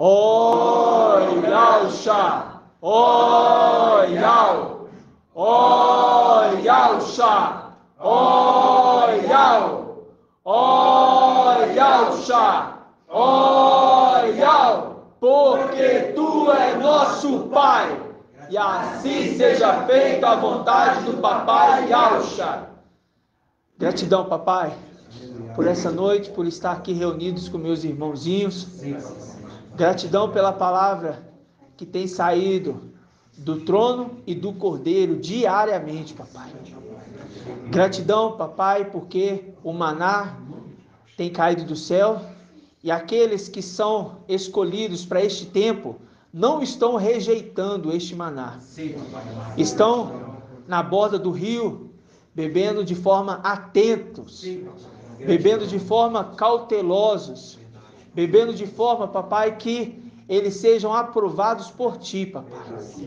Oyalsha, Oyal, Oyalsha, Oyal, Oyalsha, Oyal, porque Tu é nosso Pai, e assim seja feita a vontade do Papai Yalsha. Gratidão, Papai, por essa noite, por estar aqui reunidos com meus irmãozinhos. Gratidão pela palavra que tem saído do trono e do cordeiro diariamente, Papai. Gratidão, Papai, porque o maná tem caído do céu e aqueles que são escolhidos para este tempo não estão rejeitando este maná. Estão na borda do rio, bebendo de forma atentos, bebendo de forma cautelosos, bebendo de forma, Papai, que eles sejam aprovados por Ti, Papai.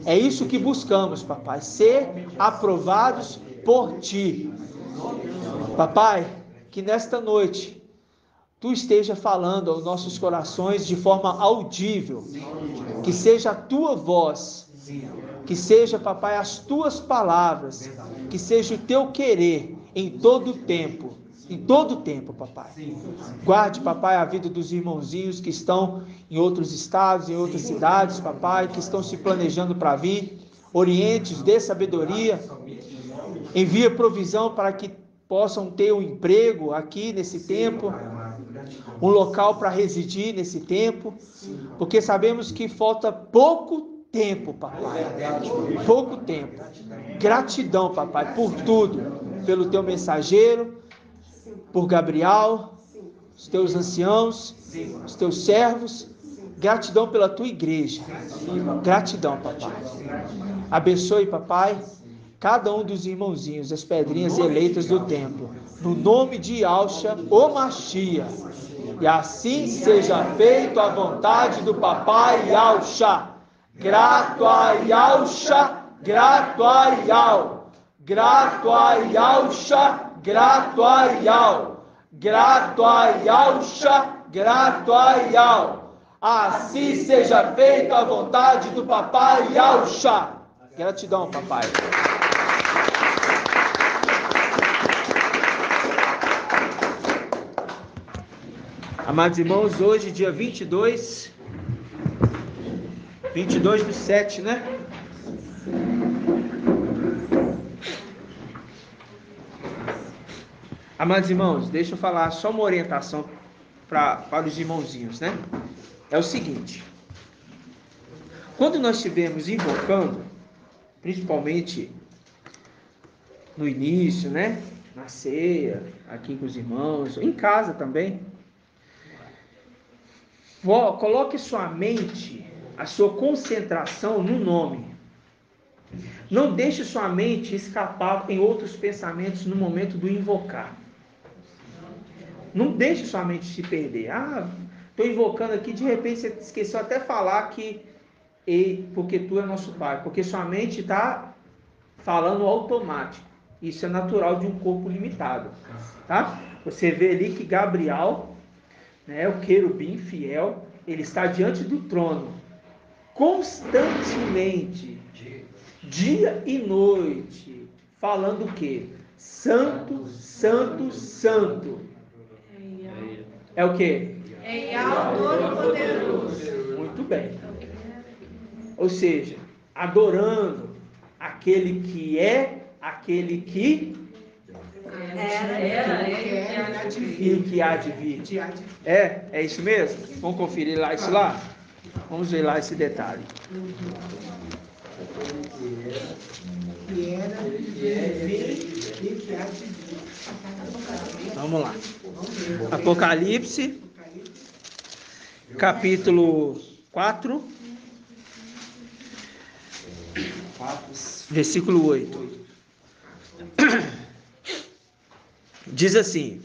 É isso que buscamos, Papai, ser aprovados por Ti. Papai, que nesta noite Tu esteja falando aos nossos corações de forma audível, que seja a Tua voz, que seja, Papai, as Tuas palavras, que seja o Teu querer em todo o tempo, Papai. Guarde, Papai, a vida dos irmãozinhos que estão em outros estados, em outras cidades, Papai, que estão se planejando para vir. Oriente-os, dê sabedoria, envia provisão para que possam ter um emprego aqui nesse tempo, um local para residir nesse tempo, porque sabemos que falta pouco tempo, Papai, pouco tempo. Gratidão, Papai, por tudo, pelo Teu mensageiro, por Gabriel, os Teus anciãos, os Teus servos. Gratidão pela Tua igreja. Gratidão, Papai. Abençoe, Papai, cada um dos irmãozinhos, as pedrinhas eleitas do templo, no nome de Yalsha, o Mashiach. E assim seja feito a vontade do Papai Yalsha. Grato a Yalsha, grato a Yal. Grato a Yalsha, grato a Yal. Grato a Yalsha, grato a Yal. Assim seja feita a vontade do Papai Yalsha. Gratidão, Papai. Amados irmãos, hoje dia 22 do 7, né? Amados irmãos, deixa eu falar só uma orientação para os irmãozinhos, né? É o seguinte: quando nós estivermos invocando, principalmente no início, né? Na ceia, aqui com os irmãos, em casa também, coloque sua mente, a sua concentração no nome. Não deixe sua mente escapar em outros pensamentos no momento do invocar. Não deixe sua mente se perder. Estou invocando aqui, de repente você esqueceu até falar que porque Tu é nosso Pai. Porque sua mente está falando automático. Isso é natural de um corpo limitado. Tá? Você vê ali que Gabriel, né, o querubim fiel, ele está diante do trono, constantemente, dia e noite, falando o quê? Santo, Santo, Santo. É o quê? É Yahweh Todo-Poderoso. Muito bem. Ou seja, adorando aquele que é, aquele que e o que há de vir. É isso mesmo? Vamos conferir lá isso lá? Vamos ver lá esse detalhe. Vamos lá. Apocalipse, capítulo 4, versículo 8. Diz assim: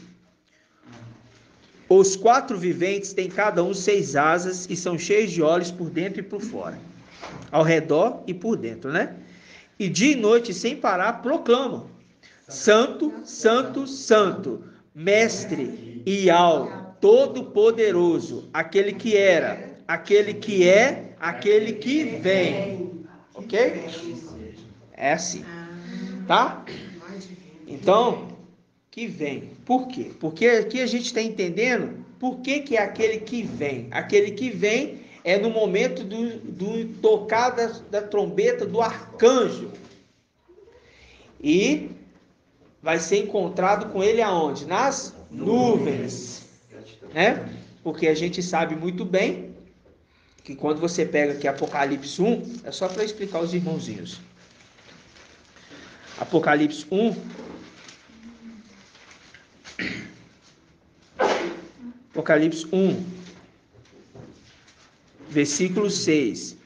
os quatro viventes têm cada um 6 asas e são cheios de olhos por dentro e por fora, ao redor e por dentro, né? E dia e noite sem parar proclamam: Santo, Santo, Santo, Mestre Yahweh, Todo-Poderoso, aquele que era, aquele que é, aquele que vem. Ok? É assim. Tá? Então, que vem. Por quê? Porque aqui a gente está entendendo por que é aquele que vem. Aquele que vem é no momento do tocar da trombeta do arcanjo. E vai ser encontrado com ele aonde? Nas nuvens. Né? Porque a gente sabe muito bem que quando você pega aqui Apocalipse 1, é só para explicar aos irmãozinhos. Apocalipse 1. Apocalipse 1, versículo 6.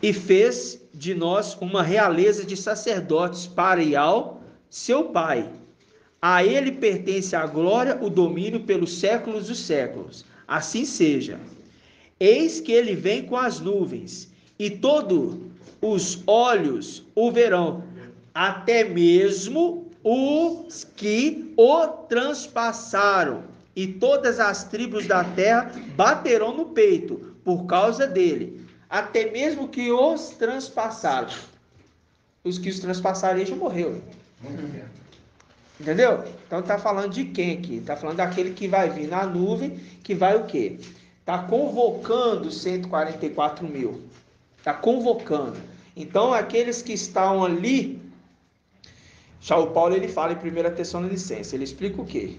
E fez de nós uma realeza de sacerdotes para Ial, seu Pai. A ele pertence a glória, o domínio pelos séculos dos séculos. Assim seja. Eis que ele vem com as nuvens, e todos os olhos o verão, até mesmo os que o transpassaram, e todas as tribos da terra baterão no peito por causa dele, até mesmo que os transpassaram. Os que os transpassaram já morreu. Entendeu? Então está falando de quem aqui? Está falando daquele que vai vir na nuvem, que vai o quê? Está convocando 144 mil. Está convocando. Então aqueles que estão ali, já o Paulo ele fala em 1 Tessalonicenses, ele explica o quê?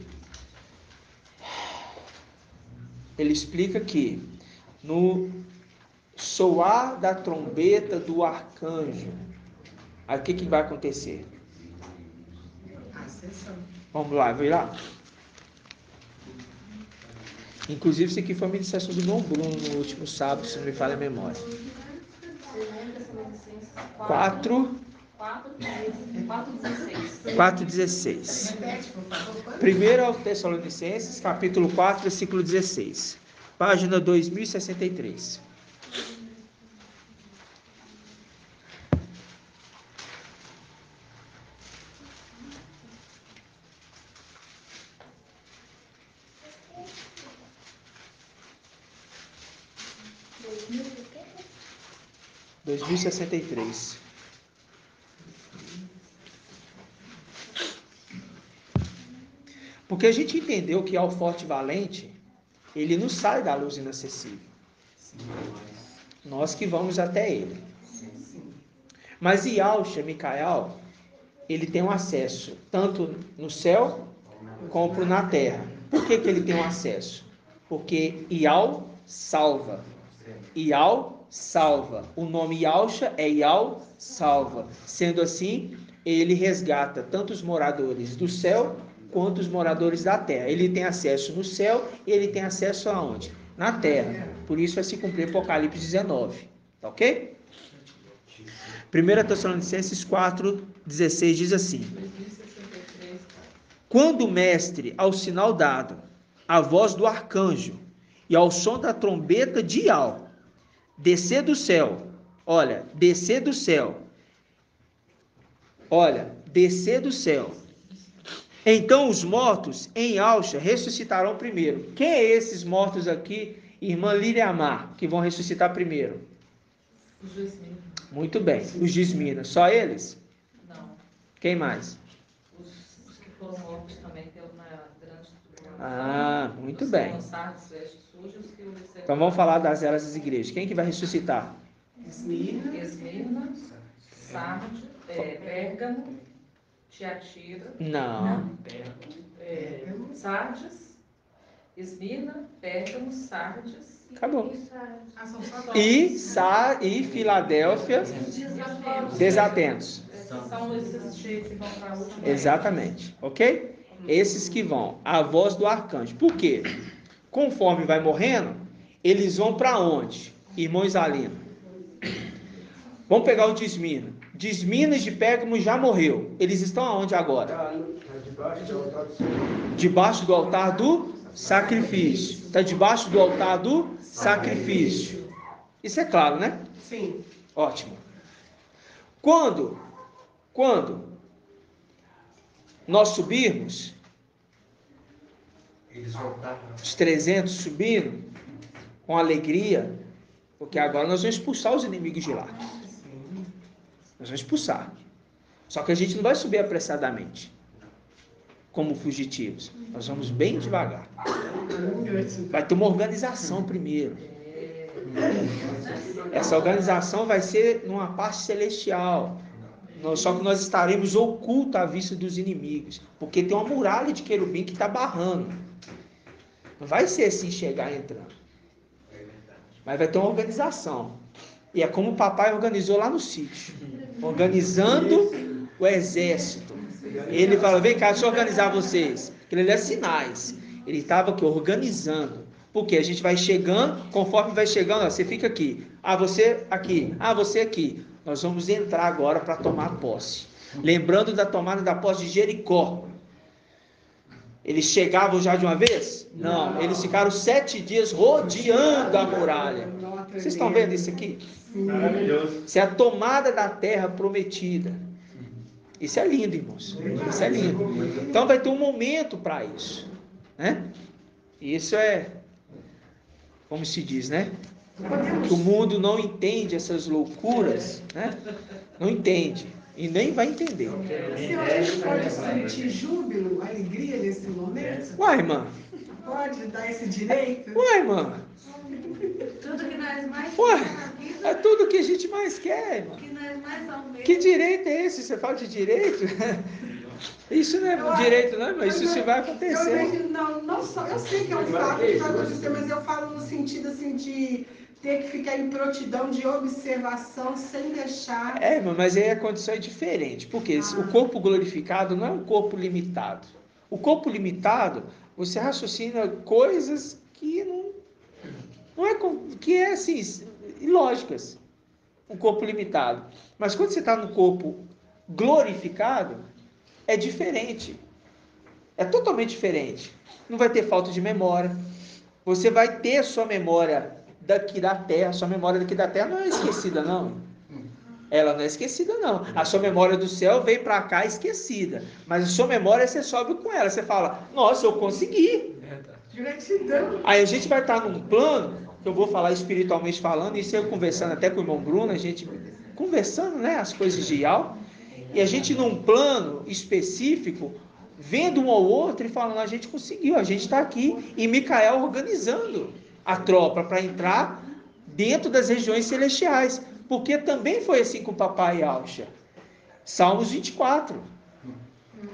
Ele explica que no soar da trombeta do arcanjo, aí o que vai acontecer? Vamos lá, vai lá. Inclusive, isso aqui foi a ministração do irmão Bruno no último sábado, se não me falha a memória. 4:16. 1 Tessalonicenses, capítulo 4, versículo 16. Página 2063. (2063). Porque a gente entendeu que ao forte valente, ele não sai da luz inacessível. Nós que vamos até ele. Mas Yahshua, Micael, ele tem um acesso tanto no céu como na terra. Por que ele tem um acesso? Porque Ial salva. Ial salva. O nome Yahshua é Ial salva. Sendo assim, ele resgata tanto os moradores do céu quanto os moradores da terra. Ele tem acesso no céu e ele tem acesso aonde? Na terra. Por isso vai se cumprir Apocalipse 19. Tá ok? 1 Tessalonicenses 4:16 diz assim: quando o mestre, ao sinal dado, a voz do arcanjo e ao som da trombeta de Ial, descer do céu, descer do céu, então os mortos em Yahshua ressuscitarão primeiro. Quem é esses mortos aqui, irmã Liliamar, que vão ressuscitar primeiro? Os de Esmirna. Muito bem, os de Esmirna. Só eles? Não. Quem mais? Os que foram mortos também pela grande tribulação. Ah, muito bem. Então vamos falar das eras das igrejas. Quem que vai ressuscitar? Esmirna, Sardes, Pérgamo, Tiatira. Não. Sardes, Esmirna, Pérgamo, Sardes. Acabou. E Filadélfia, desatentos. São esses cheios que vão para a última. Exatamente. Ok? Esses que vão. A voz do arcanjo. Por quê? Conforme vai morrendo, eles vão para onde? Irmão Isalino. Vamos pegar o de Esmirna. De Esmirna e de Pérgamo já morreu. Eles estão aonde agora? Debaixo do altar do sacrifício. Está debaixo do altar do sacrifício. Isso é claro, né? Sim. Ótimo. Quando nós subirmos, Eles voltaram. Os 300 subindo com alegria, porque agora nós vamos expulsar os inimigos de lá. Nós vamos expulsar. Só que a gente não vai subir apressadamente, como fugitivos. Nós vamos bem devagar. Vai ter uma organização primeiro. Essa organização vai ser numa parte celestial. Só que nós estaremos ocultos à vista dos inimigos, porque tem uma muralha de querubim que está barrando. Não vai ser assim chegar entrando. Mas vai ter uma organização. E é como o papai organizou lá no sítio. Organizando o exército. Ele falou, vem cá, deixa eu organizar vocês. Aquilo é sinais. Ele estava aqui organizando. Porque a gente vai chegando, conforme vai chegando, ó, você fica aqui. Ah, você aqui. Ah, você aqui. Nós vamos entrar agora para tomar posse. Lembrando da tomada da posse de Jericó. Eles chegavam já de uma vez? Não. Eles ficaram 7 dias rodeando a muralha. Vocês estão vendo isso aqui? Maravilhoso. Isso é a tomada da terra prometida. Isso é lindo, irmãos. Isso é lindo. Então vai ter um momento para isso, né? Isso é, como se diz, né? Que o mundo não entende essas loucuras, né? Não entende. E nem vai entender. Você acha que pode sentir júbilo, alegria nesse momento? Uai, irmã. Pode dar esse direito? Uai, irmã. Tudo que nós mais Uai, queremos na vida, é tudo que a gente mais quer, irmã. que nós mais almejamos. Que direito é esse? Você fala de direito? Isso não é direito, não, mas isso vai acontecer. Não só, eu sei que é um fato que vai acontecer, mas eu falo no sentido assim de ter que ficar em prontidão de observação sem deixar. É, mas aí a condição é diferente, porque o corpo glorificado não é um corpo limitado. O corpo limitado, você raciocina coisas que não é que é assim, ilógicas. Um corpo limitado. Mas quando você está no corpo glorificado, é diferente. É totalmente diferente. Não vai ter falta de memória. Você vai ter sua memória daqui da terra. Sua memória daqui da terra não é esquecida, não. Ela não é esquecida, não. A sua memória do céu veio para cá esquecida. Mas a sua memória, você sobe com ela. Você fala, nossa, eu consegui. Gratidão. Aí a gente vai estar num plano, que eu vou falar espiritualmente falando, isso eu conversando até com o irmão Bruno, a gente conversando, né, as coisas de Ial, e a gente num plano específico, vendo um ao outro e falando, a gente conseguiu, a gente está aqui, e Micael organizando a tropa para entrar dentro das regiões celestiais, porque também foi assim com o papai Alcha. Salmos 24.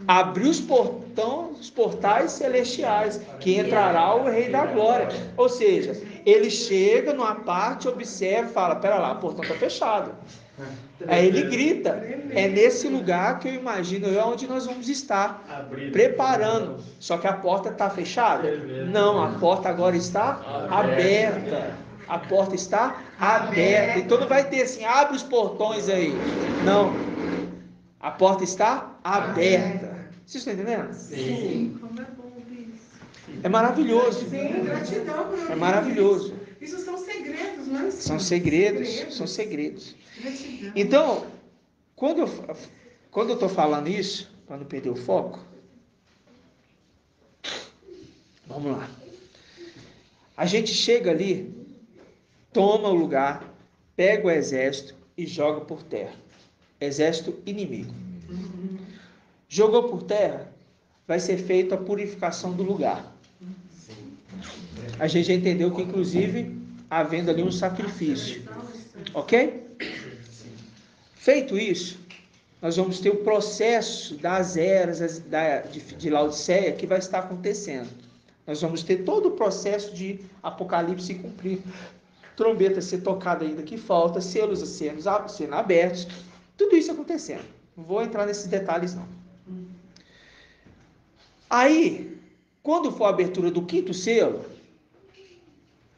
Abriu os portais celestiais, que entrará o Rei da Glória. Ou seja, ele chega numa parte, observa e fala, pera lá, o portão está fechado. Aí ele grita, é nesse lugar que eu imagino onde nós vamos estar, preparando. Só que a porta está fechada? Não, a porta agora está aberta. A porta está aberta. Então não vai ter assim, abre os portões aí. Não. A porta está aberta. Vocês estão entendendo? Sim. Como é bom ouvir isso. É maravilhoso. Sim, gratidão por ouvir É maravilhoso. Isso são segredos, não é? São segredos. São segredos. Gratidão. Então, quando eu estou falando isso, para não perder o foco, vamos lá. A gente chega ali, toma o lugar, pega o exército e joga por terra. Exército inimigo. Jogou por terra, vai ser feita a purificação do lugar. A gente já entendeu que, inclusive, havendo ali um sacrifício. Ok? Feito isso, nós vamos ter o processo das eras de Laodiceia que vai estar acontecendo. Nós vamos ter todo o processo de Apocalipse cumprir. Trombeta ser tocada ainda que falta, selos sendo abertos. Tudo isso acontecendo. Não vou entrar nesses detalhes, não. Aí, quando for a abertura do 5º selo,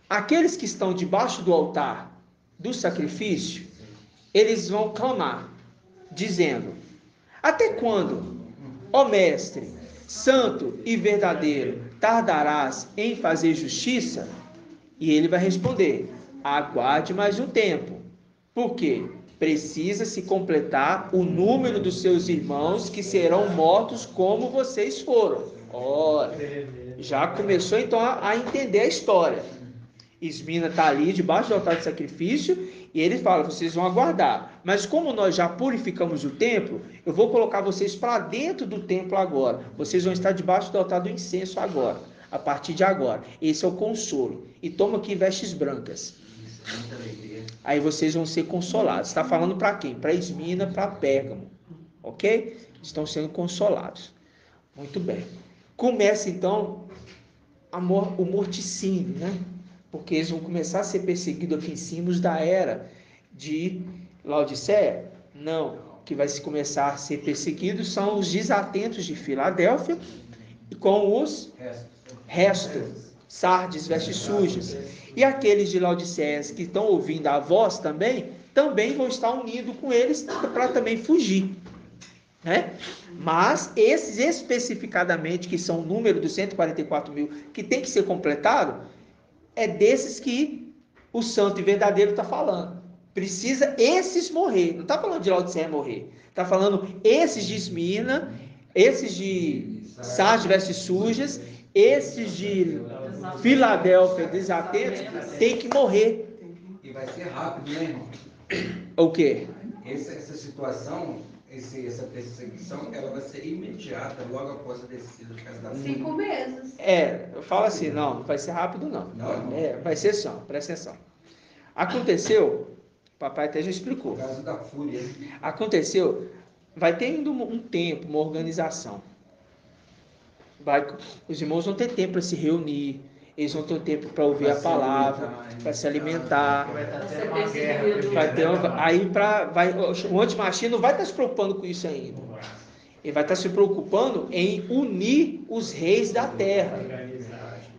aqueles que estão debaixo do altar do sacrifício, eles vão clamar, dizendo, até quando, ó mestre, santo e verdadeiro, tardarás em fazer justiça? E ele vai responder, aguarde mais um tempo. Por quê? Precisa se completar o número dos seus irmãos que serão mortos como vocês foram. Ora, Já começou então a entender a história. Esmina está ali debaixo do altar de sacrifício e ele fala, vocês vão aguardar. Mas como nós já purificamos o templo, eu vou colocar vocês para dentro do templo agora. Vocês vão estar debaixo do altar do incenso agora, a partir de agora. Esse é o consolo. E toma aqui vestes brancas. Aí vocês vão ser consolados. Está falando para quem? Para Esmina, para Pérgamo. Ok? Estão sendo consolados. Muito bem. Começa então o morticínio, né? Porque eles vão começar a ser perseguidos aqui em cima da era de Laodiceia. Não, o que vai começar a ser perseguidos são os desatentos de Filadélfia e com os restos, Sardes, vestes sujas. E aqueles de Laodiceia que estão ouvindo a voz também vão estar unidos com eles para também fugir. Né? Mas esses especificadamente, que são o número dos 144 mil, que tem que ser completado, é desses que o santo e verdadeiro está falando. Precisa esses morrer. Não está falando de Laodiceia morrer. Está falando esses de Esmirna, esses de Sardes, vestes sujas, esses de Filadélfia, desatentos, tem que morrer. E vai ser rápido, né, irmão? O quê? Essa situação, essa perseguição, ela vai ser imediata, logo após a descida de casa da 5 meses. Eu falo assim, não vai ser rápido não. Não. Vai ser só, presta atenção. Aconteceu, papai até já explicou. Por causa da fúria. Aconteceu, vai ter ainda um tempo, uma organização. Os irmãos vão ter tempo para se reunir, eles vão ter tempo para ouvir a palavra, para se alimentar. O antimachia não vai estar se preocupando com isso ainda. Ele vai estar se preocupando em unir os reis da terra.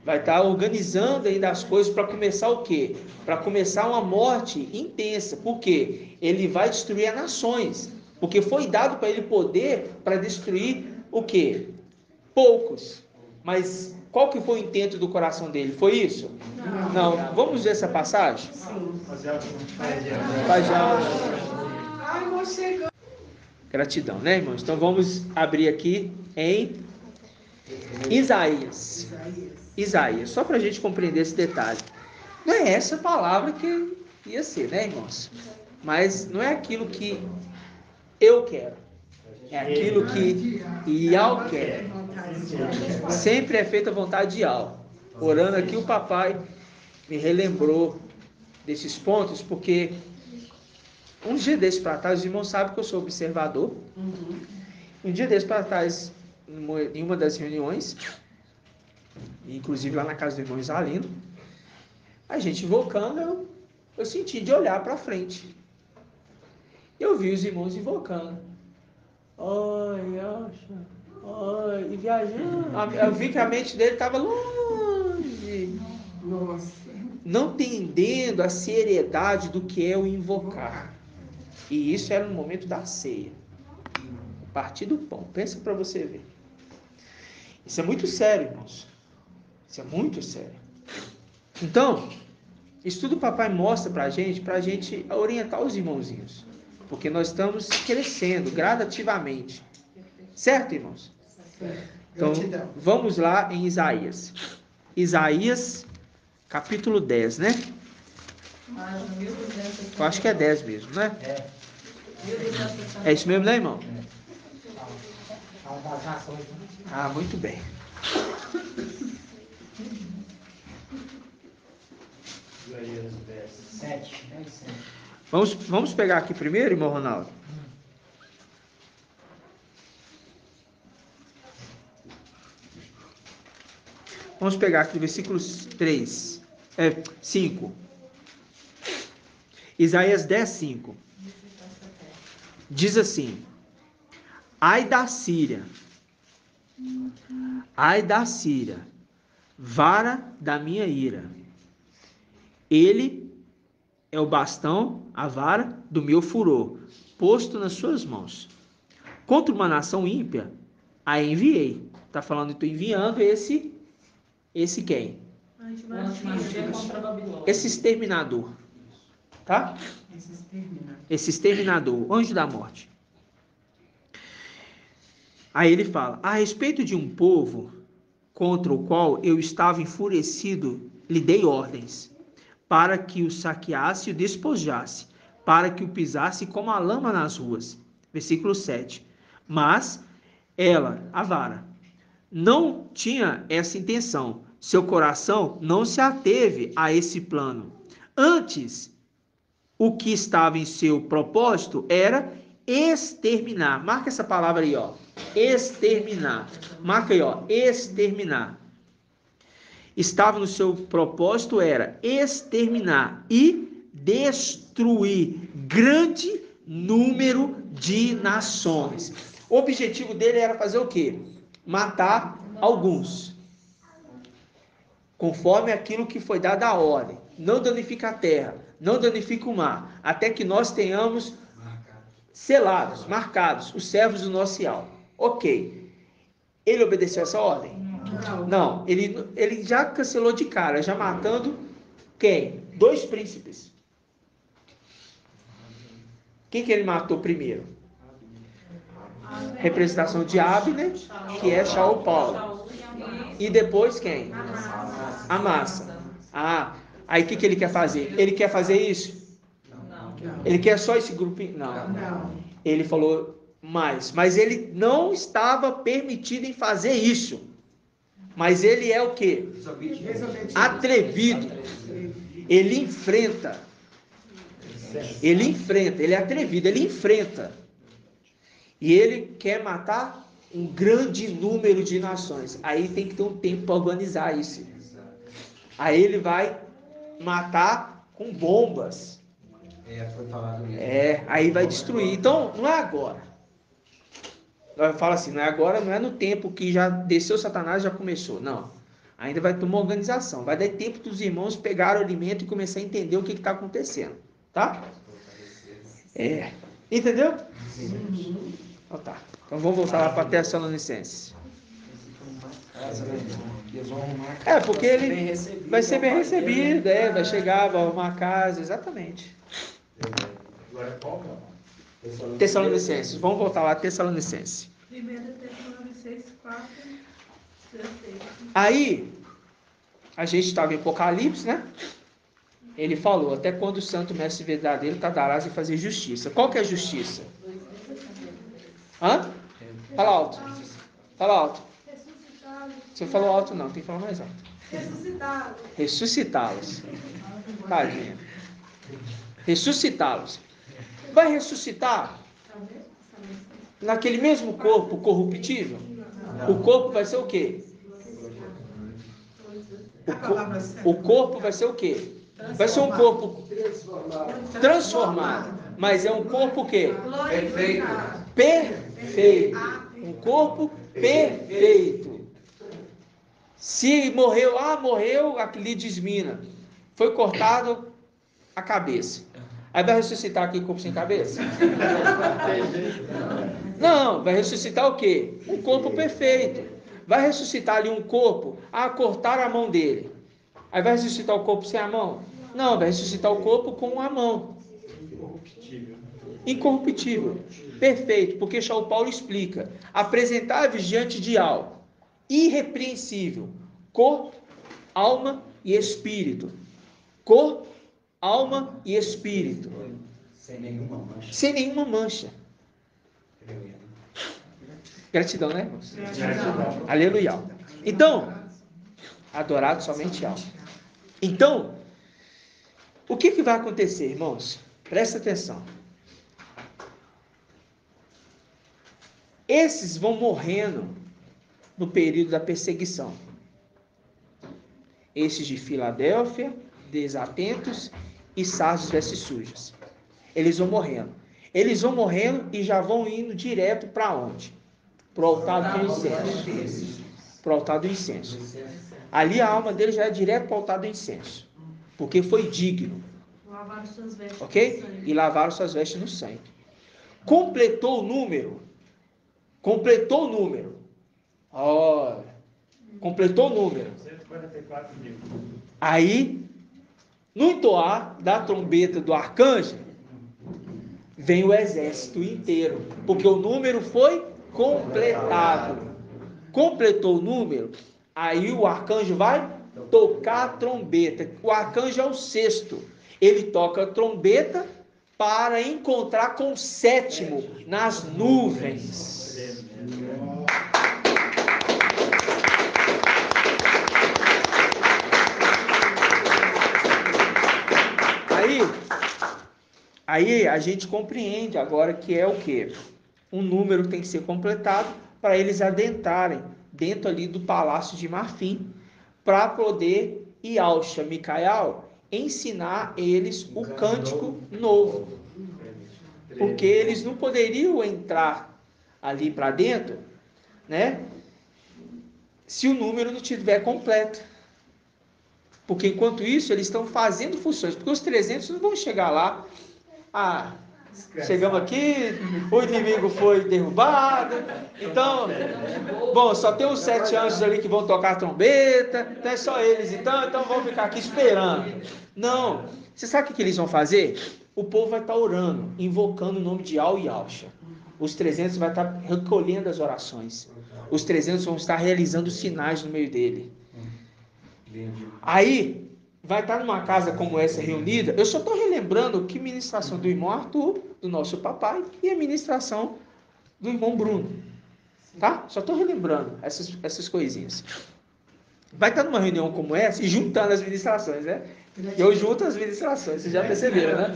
Vai estar organizando ainda as coisas para começar o quê? Para começar uma morte intensa. Por quê? Ele vai destruir as nações. Porque foi dado para ele poder para destruir o quê? Poucos. Mas qual que foi o intento do coração dele? Foi isso? Não. Vamos ver essa passagem? Sim. Ai, irmão, chegou. Gratidão, né, irmãos? Então vamos abrir aqui em Isaías. Só para a gente compreender esse detalhe. Não é essa palavra que ia ser, né, irmãos? Mas não é aquilo que eu quero. É aquilo que Ial quer. Sempre é feita a vontade de Ial. Orando aqui, o papai me relembrou desses pontos, porque um dia desses para trás, os irmãos sabem que eu sou observador. Um dia desses para trás, em uma das reuniões, inclusive lá na casa do irmão Isalino, a gente invocando, eu senti de olhar para frente. Eu vi os irmãos invocando. E viajando. Eu vi que a mente dele estava longe. Nossa. Não entendendo a seriedade do que é o invocar. E isso era no momento da ceia. O partir do pão. Pensa para você ver. Isso é muito sério, irmãos. Isso é muito sério. Então, isso tudo o papai mostra para a gente orientar os irmãozinhos. Porque nós estamos crescendo gradativamente. Certo, irmãos? Então, vamos lá em Isaías. Isaías, capítulo 10, né? Eu acho que é 10 mesmo, né? É isso mesmo, né, irmão? Muito bem. Vamos pegar aqui primeiro, irmão Ronaldo? Vamos pegar aqui versículos 5. Isaías 10, 5. Diz assim: Ai da Síria, vara da minha ira. Ele é o bastão, a vara do meu furor, posto nas suas mãos. Contra uma nação ímpia, a enviei. Está falando, estou enviando esse quem? Esse exterminador. Tá? Esse exterminador, anjo da morte. Aí ele fala, a respeito de um povo contra o qual eu estava enfurecido, lhe dei ordens, para que o saqueasse e o despojasse, para que o pisasse como a lama nas ruas. Versículo 7. Mas ela, a vara, não tinha essa intenção. Seu coração não se ateve a esse plano. Antes, o que estava em seu propósito era exterminar. Marca essa palavra aí, ó. Exterminar. Marca aí, ó. Exterminar. Estava no seu propósito era exterminar e destruir grande número de nações. O objetivo dele era fazer o quê? Matar alguns. Conforme aquilo que foi dado a ordem. Não danifica a terra, não danifica o mar, até que nós tenhamos selados, marcados, os servos do nosso Yahweh. Ok. Ele obedeceu essa ordem? Não. Ele já cancelou de cara, já matando quem? 2 príncipes. Quem que ele matou primeiro? Representação de Abner, que é Shaul Paulo. E depois quem? Amasa. Aí o que ele quer fazer? Ele quer fazer isso? Ele quer só esse grupinho? Não. Ele falou mais. Mas ele não estava permitido em fazer isso. Mas ele é o quê? Atrevido. Ele enfrenta. Ele é atrevido, ele enfrenta. E ele quer matar um grande número de nações. Aí tem que ter um tempo para organizar isso. Aí ele vai matar com bombas. Foi falado mesmo. Aí vai destruir. Então, não é agora. Nós fala assim, não é agora, não é no tempo que já desceu Satanás, já começou. Não. Ainda vai ter uma organização. Vai dar tempo dos irmãos pegarem o alimento e começar a entender o que está acontecendo. Tá? Entendeu? Então tá. Então vamos voltar lá para Tessalonicenses. Porque ele vai ser bem recebido, vai chegar, vai arrumar a casa, exatamente. Tessalonicenses, vamos voltar lá, Tessalonicenses. 1 Tessalonicenses 4, 16. Aí, a gente estava em Apocalipse, né? Ele falou, até quando o santo mestre verdadeiro tardarás em fazer justiça. Qual que é a justiça? Hã? Fala alto. Fala alto. Você falou alto não, tem que falar mais alto. Ressuscitá-los. Tadinha. Ressuscitá-los. Vai ressuscitar naquele mesmo corpo corruptível? O corpo vai ser o quê? O corpo vai ser o quê? Vai ser um corpo transformado. Mas é um corpo o quê? Perfeito. Um corpo perfeito. Se morreu, morreu, aquele desmina. Foi cortado a cabeça. Aí vai ressuscitar aquele corpo sem cabeça? Não, vai ressuscitar o quê? Um corpo perfeito. Vai ressuscitar ali um corpo, cortar a mão dele. Aí vai ressuscitar o corpo sem a mão? Não, vai ressuscitar o corpo com a mão. Incorruptível. Perfeito, porque Shaul Paulo explica. Apresentáveis diante de algo irrepreensível. Corpo, alma e espírito. Corpo, alma e espírito. Sem nenhuma mancha. Sem nenhuma mancha. Gratidão, né, irmãos? Gratidão. Aleluia. Então, adorado somente ao. Então, o que vai acontecer, irmãos? Presta atenção. Esses vão morrendo no período da perseguição. Esses de Filadélfia, desatentos e Sardes vestes sujas. Eles vão morrendo. Eles vão morrendo e já vão indo direto para onde? Para o altar do incenso. Para o altar do incenso. Ali a alma dele já é direto para o altar do incenso. Porque foi digno. Lavaram suas vestes. Ok? E lavaram suas vestes no sangue. Completou o número. Completou o número. Olha. Completou o número. 144 mil. Aí, no entoar da trombeta do arcanjo, vem o exército inteiro. Porque o número foi completado. Completou o número, Aí o arcanjo vai tocar a trombeta. O arcanjo é o sexto. Ele toca a trombeta para encontrar com o sétimo nas nuvens. Aí a gente compreende agora que é o quê? Um número tem que ser completado para eles adentrarem dentro ali do palácio de marfim, para poder Yalcha, Micael, ensinar eles o cântico novo. Porque eles não poderiam entrar ali para dentro, né? Se o número não estiver completo. Porque enquanto isso, eles estão fazendo funções. Porque os 300 não vão chegar lá. Chegamos aqui, o inimigo foi derrubado. Então, bom, só tem os 7 anjos ali que vão tocar a trombeta. Então é só eles, então vamos ficar aqui esperando. Não. Você sabe o que eles vão fazer? O povo vai estar orando, invocando o nome de Al e Yalcha. Os 300 vai estar recolhendo as orações. Os 300 vão estar realizando sinais no meio dele. Aí, vai estar numa casa como essa reunida. Eu só estou relembrando que ministração do irmão Arthur, do nosso papai, e a ministração do irmão Bruno. Tá? Só estou relembrando essas coisinhas. Vai estar numa reunião como essa e juntando as ministrações, né? Eu junto as ministrações, vocês já perceberam, né?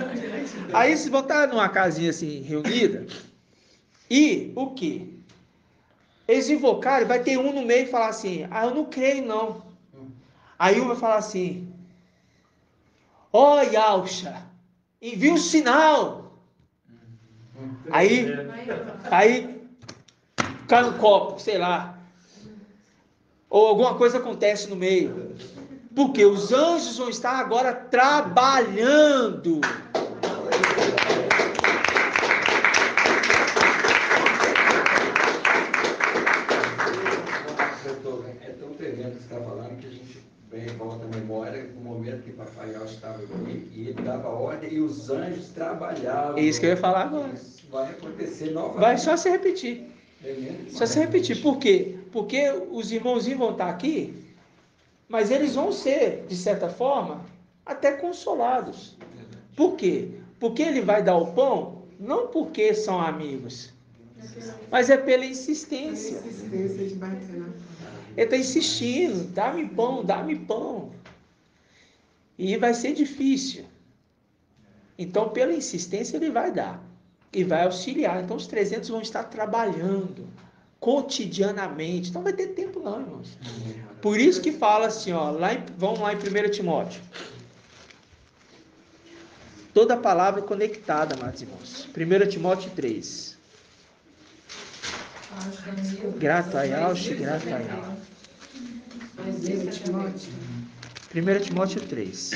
Aí vocês vão estar numa casinha assim, reunida, e o quê? Eles invocarem, vai ter um no meio e falar assim, eu não creio não. Aí um vai falar assim, ó Yalcha, envia um sinal. Aí cai um copo, sei lá. Ou alguma coisa acontece no meio. Porque os anjos vão estar agora trabalhando. É tão tremendo que você está falando que a gente volta à memória do momento que Papai Yalcha estava aqui e ele dava ordem e os anjos trabalhavam. É isso que eu ia falar agora. Isso vai acontecer novamente. Vai só se repetir. Só se repetir. Por quê? Porque os irmãozinhos vão estar aqui, mas eles vão ser, de certa forma, até consolados. Por quê? Porque ele vai dar o pão, não porque são amigos, mas é pela insistência. Ele está insistindo, dá-me pão, dá-me pão. E vai ser difícil. Então, pela insistência, ele vai dar. E vai auxiliar. Então, os 300 vão estar trabalhando cotidianamente. Então, não vai ter tempo não, irmãos. Por isso que fala assim, ó, vamos lá em 1 Timóteo. Toda a palavra conectada, amados irmãos. 1 Timóteo 3. Grato a Yalcha, grato a Yalcha. 1 Timóteo 3.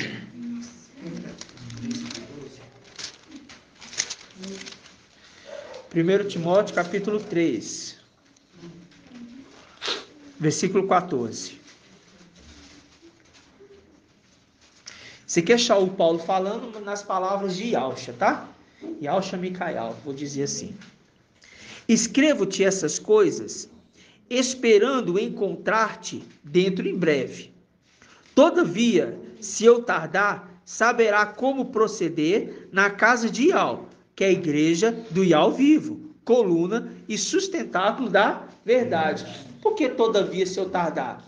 Primeiro Timóteo, capítulo 3, versículo 14. Você quer achar o Paulo falando nas palavras de Yalcha, tá? Yalcha Micael, vou dizer assim. Escrevo-te essas coisas, esperando encontrar-te dentro em breve. Todavia, se eu tardar, saberá como proceder na casa de Ial, que é a igreja do Ial vivo, coluna e sustentáculo da verdade. Por que todavia se eu tardar?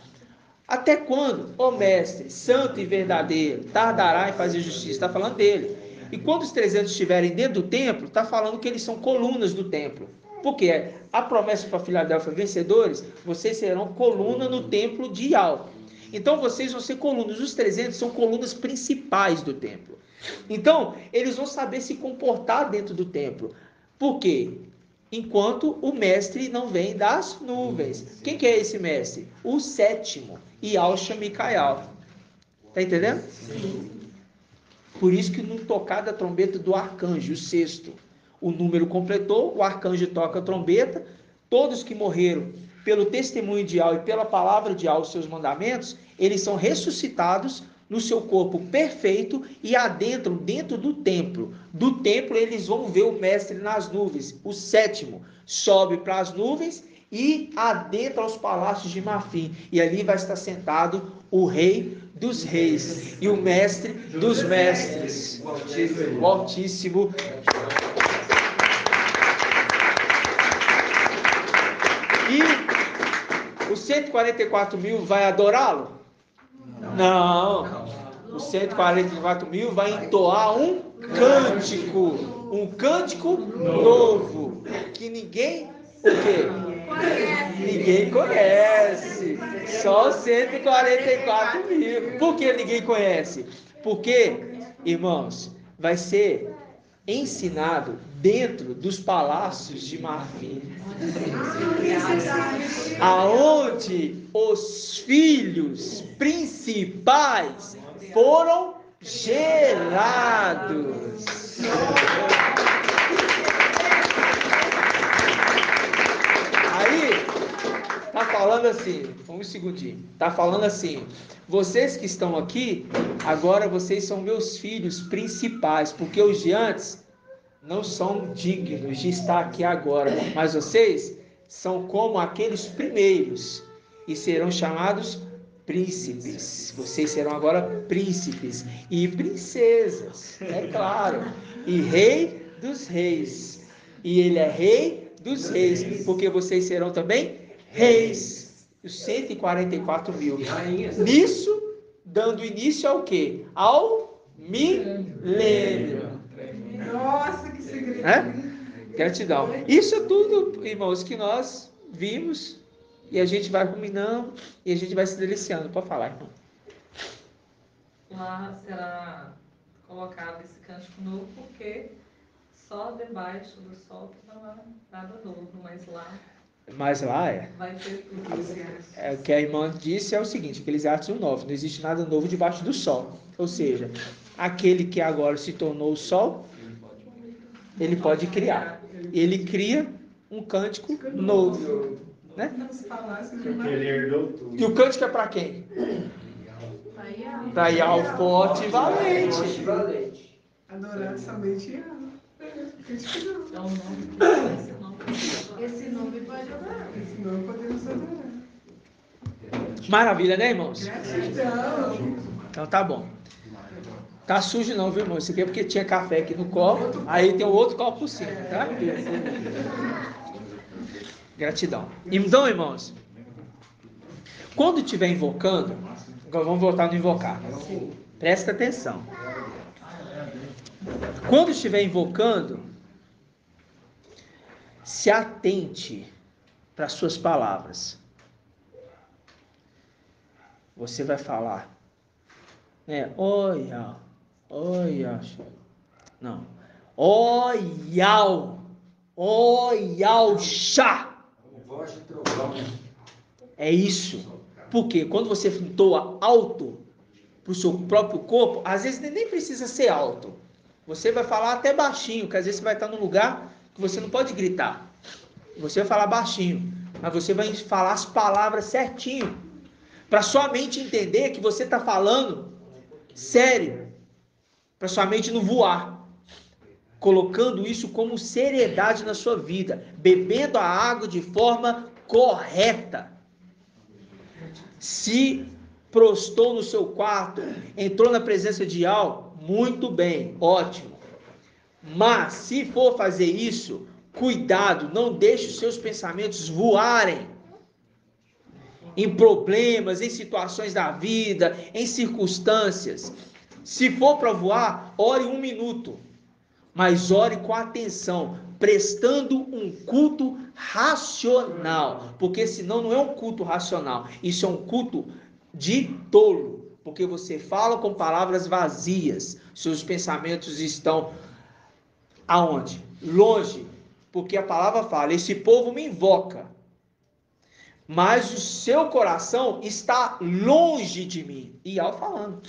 Até quando, ó mestre, santo e verdadeiro, tardará em fazer justiça? Está falando dele. E quando os 300 estiverem dentro do templo, está falando que eles são colunas do templo. Porque a promessa para Filadélfia, vencedores, vocês serão coluna no templo de Ial. Então vocês vão ser colunas. Os 300 são colunas principais do templo. Então, eles vão saber se comportar dentro do templo. Por quê? Enquanto o mestre não vem das nuvens. Quem que é esse mestre? O sétimo, Yalcha Micael. Está entendendo? Sim. Por isso que no tocar da trombeta do arcanjo, o sexto, o número completou, o arcanjo toca a trombeta, todos que morreram pelo testemunho de Ial e pela palavra de Ial, os seus mandamentos, eles são ressuscitados no seu corpo perfeito e adentram dentro do templo. Do templo eles vão ver o mestre nas nuvens. O sétimo sobe para as nuvens e adentra aos palácios de marfim, e ali vai estar sentado o rei dos reis e o mestre dos mestres, o Altíssimo. E os 144 mil vai adorá-lo? Não. Os 144 mil vai entoar um cântico novo, que ninguém, o quê? Ninguém conhece, só os 144 mil. Por que ninguém conhece? Porque, irmãos, vai ser ensinado dentro dos palácios de marfim, aonde os filhos principais foram gerados. Aí, tá falando assim, um segundinho, tá falando assim, vocês que estão aqui, agora vocês são meus filhos principais, porque os de antes não são dignos de estar aqui agora, mas vocês são como aqueles primeiros, e serão chamados príncipes. Vocês serão agora príncipes e princesas, é claro, e rei dos reis, e ele é rei dos reis, porque vocês serão também reis, os 144 mil, nisso, dando início ao quê? Ao milênio. Nossa, que segredo. Gratidão. Isso é tudo, irmãos, que nós vimos, e a gente vai ruminando, e a gente vai se deliciando. Pode falar, irmão. Lá será colocado esse cântico novo, porque só debaixo do sol que não há nada novo, mas lá vai ter tudo. O que a irmã disse é o seguinte, Eclesiastes 1:9, não existe nada novo debaixo do sol. Ou seja, aquele que agora se tornou o sol, ele pode criar. Ele cria um cântico novo, né? E o cântico é para quem? Para Ial forte e valente. Adorar somente ela. Então, Esse nome pode adorar. Esse nome podemos adorar. Maravilha, né, irmãos? Gratidão. Então tá bom. Tá sujo não, viu, irmão? Isso aqui é porque tinha café aqui no copo, aí tem um outro copo por cima, tá? Gratidão. Então, irmãos, quando estiver invocando, agora vamos voltar no invocar. Presta atenção. Quando estiver invocando, se atente para as suas palavras. Você vai falar, né? Olha. Não. Chá. Voz de trovão. É isso. Porque quando você entoa alto para o seu próprio corpo, às vezes nem precisa ser alto. Você vai falar até baixinho, que às vezes você vai estar num lugar que você não pode gritar. Você vai falar baixinho, mas você vai falar as palavras certinho, para sua mente entender que você está falando sério, para sua mente não voar, colocando isso como seriedade na sua vida, bebendo a água de forma correta. Se prostou no seu quarto, entrou na presença de Ial, muito bem, ótimo. Mas se for fazer isso, cuidado, não deixe os seus pensamentos voarem em problemas, em situações da vida, em circunstâncias. Se for para voar, ore 1 minuto, mas ore com atenção, prestando um culto racional, porque senão não é um culto racional, isso é um culto de tolo, porque você fala com palavras vazias, seus pensamentos estão aonde? Longe, porque a palavra fala, esse povo me invoca, mas o seu coração está longe de mim. E Ial falando.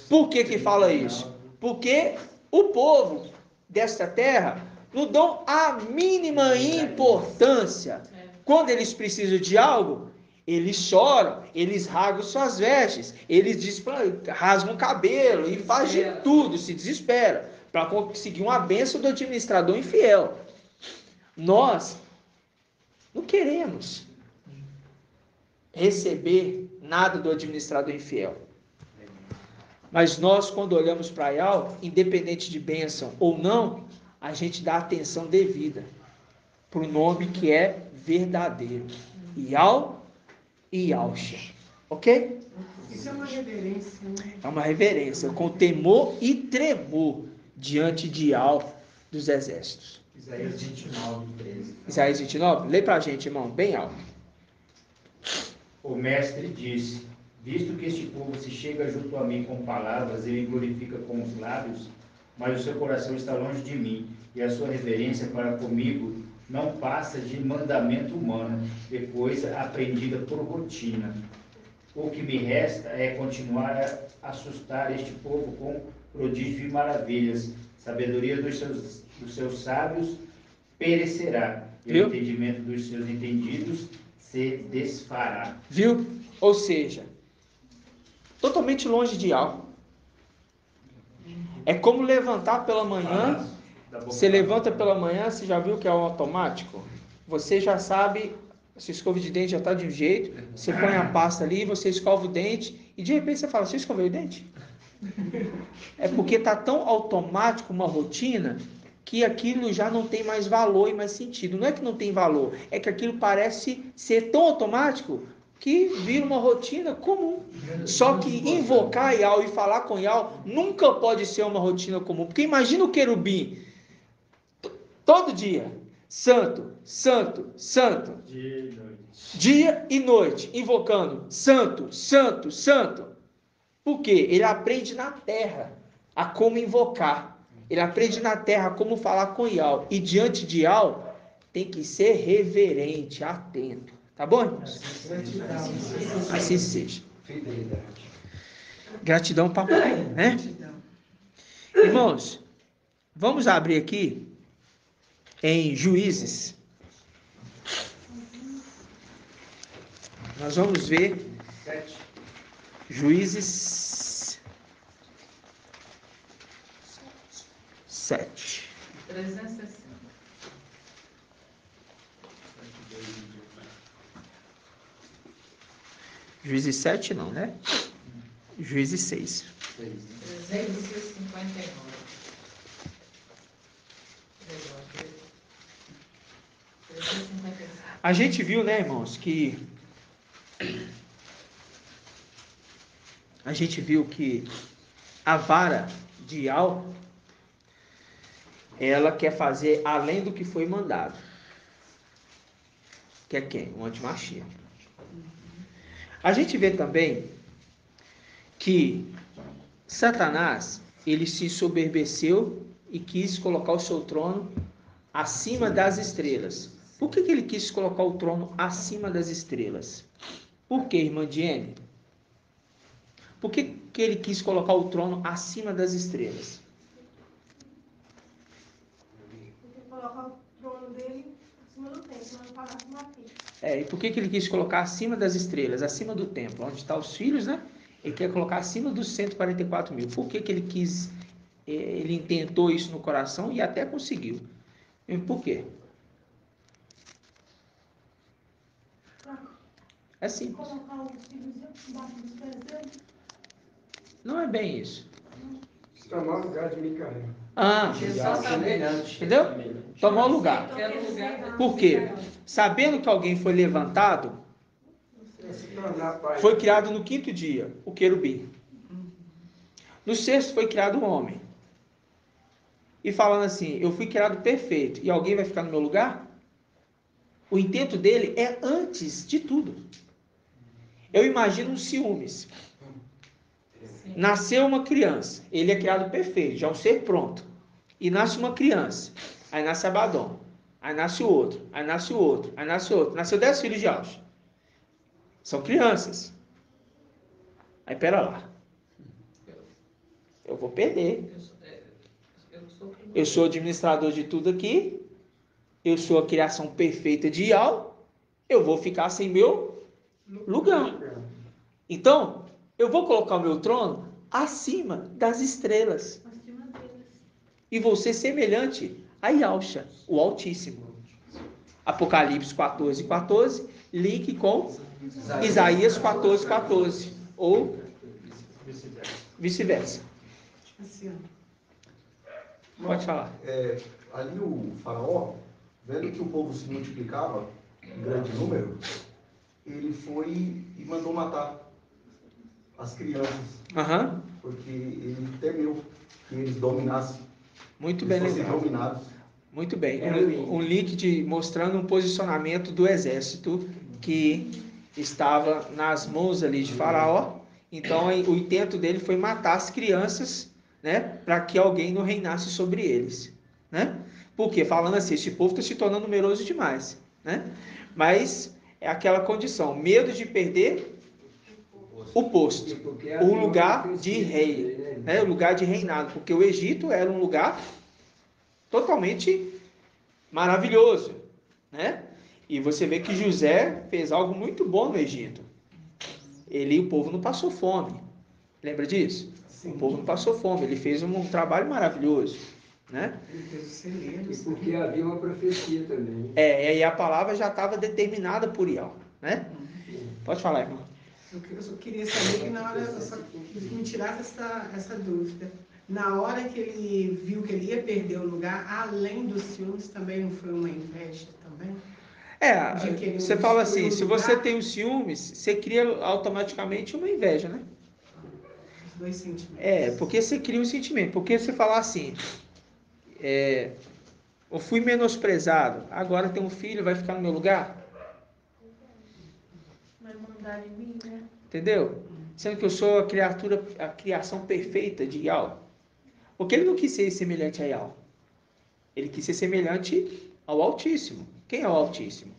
Por que fala isso? Porque o povo desta terra não dão a mínima importância. Quando eles precisam de algo, eles choram, eles rasgam suas vestes, eles rasgam o cabelo e fazem tudo, se desesperam, para conseguir uma bênção do administrador infiel. Nós Não queremos receber nada do administrador infiel. Mas nós, quando olhamos para Yahweh, independente de bênção ou não, a gente dá atenção devida para o nome que é verdadeiro. Yahweh e Yahshua. Ok? Isso é uma reverência, né? É uma reverência, com temor e tremor diante de Yahweh dos exércitos. Isaías 29, 13. Isaías 29, lê para a gente, irmão, bem alto. O mestre disse: visto que este povo se chega junto a mim com palavras e me glorifica com os lábios, mas o seu coração está longe de mim, e a sua reverência para comigo não passa de mandamento humano, depois aprendida por rotina. O que me resta é continuar a assustar este povo com prodígio e maravilhas. Sabedoria dos seus sábios perecerá, e o entendimento dos seus entendidos se desfará. Viu? Ou seja, totalmente longe de algo. É como levantar pela manhã. Você levanta pela manhã, você já viu que é o automático? Você já sabe, sua escova de dente já está de um jeito, você põe a pasta ali, você escova o dente, e de repente você fala, você escoveu o dente? É porque está tão automático uma rotina, que aquilo já não tem mais valor e mais sentido. Não é que não tem valor, é que aquilo parece ser tão automático, que vira uma rotina comum. Só que invocar Yahweh e falar com Yahweh nunca pode ser uma rotina comum. Porque imagina o querubim, todo dia, santo, santo, santo, dia e noite, invocando, santo, santo, santo. Por quê? Ele aprende na terra a como invocar. Ele aprende na terra como falar com Yahweh. E diante de Yahweh tem que ser reverente, atento. Tá bom, irmãos? Assim seja. Fidelidade. Gratidão, papai, né? Irmãos, vamos abrir aqui em Juízes. Nós vamos ver Juízes 7. 360. Juízes 7 não, né? Juízes 6. 359. A gente viu, né, irmãos, que a vara de Yahweh, ela quer fazer além do que foi mandado. Que é quem? O antimachia. A gente vê também que Satanás, ele se ensoberbeceu e quis colocar o seu trono acima das estrelas. Por que ele quis colocar o trono acima das estrelas? Por que, irmã Diene? Por que ele quis colocar o trono acima das estrelas? Porque colocar o trono dele acima do templo, não pagar acima aqui. E por que ele quis colocar acima das estrelas, acima do templo, onde estão os filhos, né? Ele quer colocar acima dos 144 mil. Por que ele quis, ele intentou isso no coração e até conseguiu? E por quê? É simples. Colocar os filhos embaixo dos pés dele. Não é bem isso. Tomar o lugar de Micael. Entendeu? Tomar o lugar. Por quê? Sabendo que alguém foi levantado, foi criado no 5º dia, o querubim. No 6º foi criado um homem. E falando assim, eu fui criado perfeito, e alguém vai ficar no meu lugar? O intento dele é antes de tudo. Eu imagino os ciúmes. Nasceu uma criança, ele é criado perfeito, já é um ser pronto. E nasce uma criança, aí nasce Abaddon, aí nasce o outro, aí nasce o outro, aí nasce o outro. Nasceu 10 filhos de Alcha. São crianças. Aí pera lá. Eu vou perder. Eu sou administrador de tudo aqui. Eu sou a criação perfeita de Yahweh. Eu vou ficar sem meu lugar. Então, eu vou colocar o meu trono acima das estrelas. E vou ser semelhante a Yahshua, o Altíssimo. Apocalipse 14:14, link com Isaías 14:14, ou vice-versa. Assim, Pode falar. Ali o faraó, vendo que o povo se multiplicava em grande número, ele foi e mandou matar as crianças, porque ele temeu que eles dominassem. Muito bem lembrado. Muito bem. Um link mostrando um posicionamento do exército que estava nas mãos ali de Faraó. Então, o intento dele foi matar as crianças, né, para que alguém não reinasse sobre eles, né? Porque, falando assim, esse povo está se tornando numeroso demais, né? Mas é aquela condição, medo de perder o posto, o lugar de rei, né? O lugar de reinado, porque o Egito era um lugar totalmente maravilhoso, né? E você vê que José fez algo muito bom no Egito. O povo não passou fome. Lembra disso? Sim. O povo não passou fome. Ele fez um trabalho maravilhoso, né? Ele fez os celeiros. E porque havia uma profecia também. E a palavra já estava determinada por Ial, né? Pode falar, irmão. Eu só queria saber que na hora, eu só quis me tirar essa dúvida. Na hora que ele viu que ele ia perder o lugar, além dos ciúmes, também não foi uma inveja também? Você fala assim, se você tem os ciúmes, você cria automaticamente uma inveja, né? Os dois sentimentos. Porque você cria um sentimento. Porque você falar assim, eu fui menosprezado, agora tem um filho, vai ficar no meu lugar? Vai mandar em mim, né? Entendeu? Sendo que eu sou a criação perfeita de Ial. Porque ele não quis ser semelhante a Ial. Ele quis ser semelhante ao Altíssimo. Quem é o Altíssimo?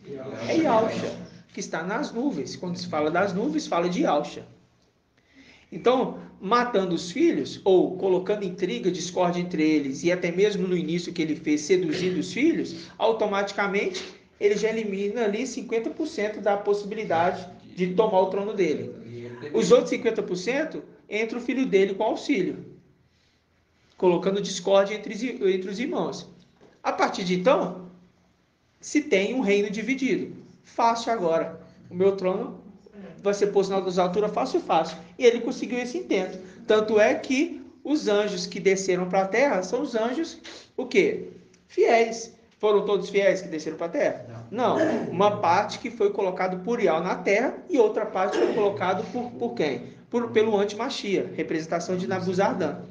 É Yahshua, que está nas nuvens. Quando se fala das nuvens, fala de Yahshua. Então, matando os filhos, ou colocando intriga, discórdia entre eles, e até mesmo no início que ele fez, seduzindo os filhos, automaticamente ele já elimina ali 50% da possibilidade de tomar o trono dele. Os outros 50% entra o filho dele com auxílio, colocando discórdia entre os irmãos. A partir de então, se tem um reino dividido. Fácil agora. O meu trono vai ser posto nas alturas, fácil. E ele conseguiu esse intento. Tanto é que os anjos que desceram para a terra são os anjos, o quê? Fiéis. Foram todos fiéis que desceram para a terra? Não. Uma parte que foi colocado por Ial na terra e outra parte foi colocado por quem? Pelo anti-Machia, representação de Nabuzardan.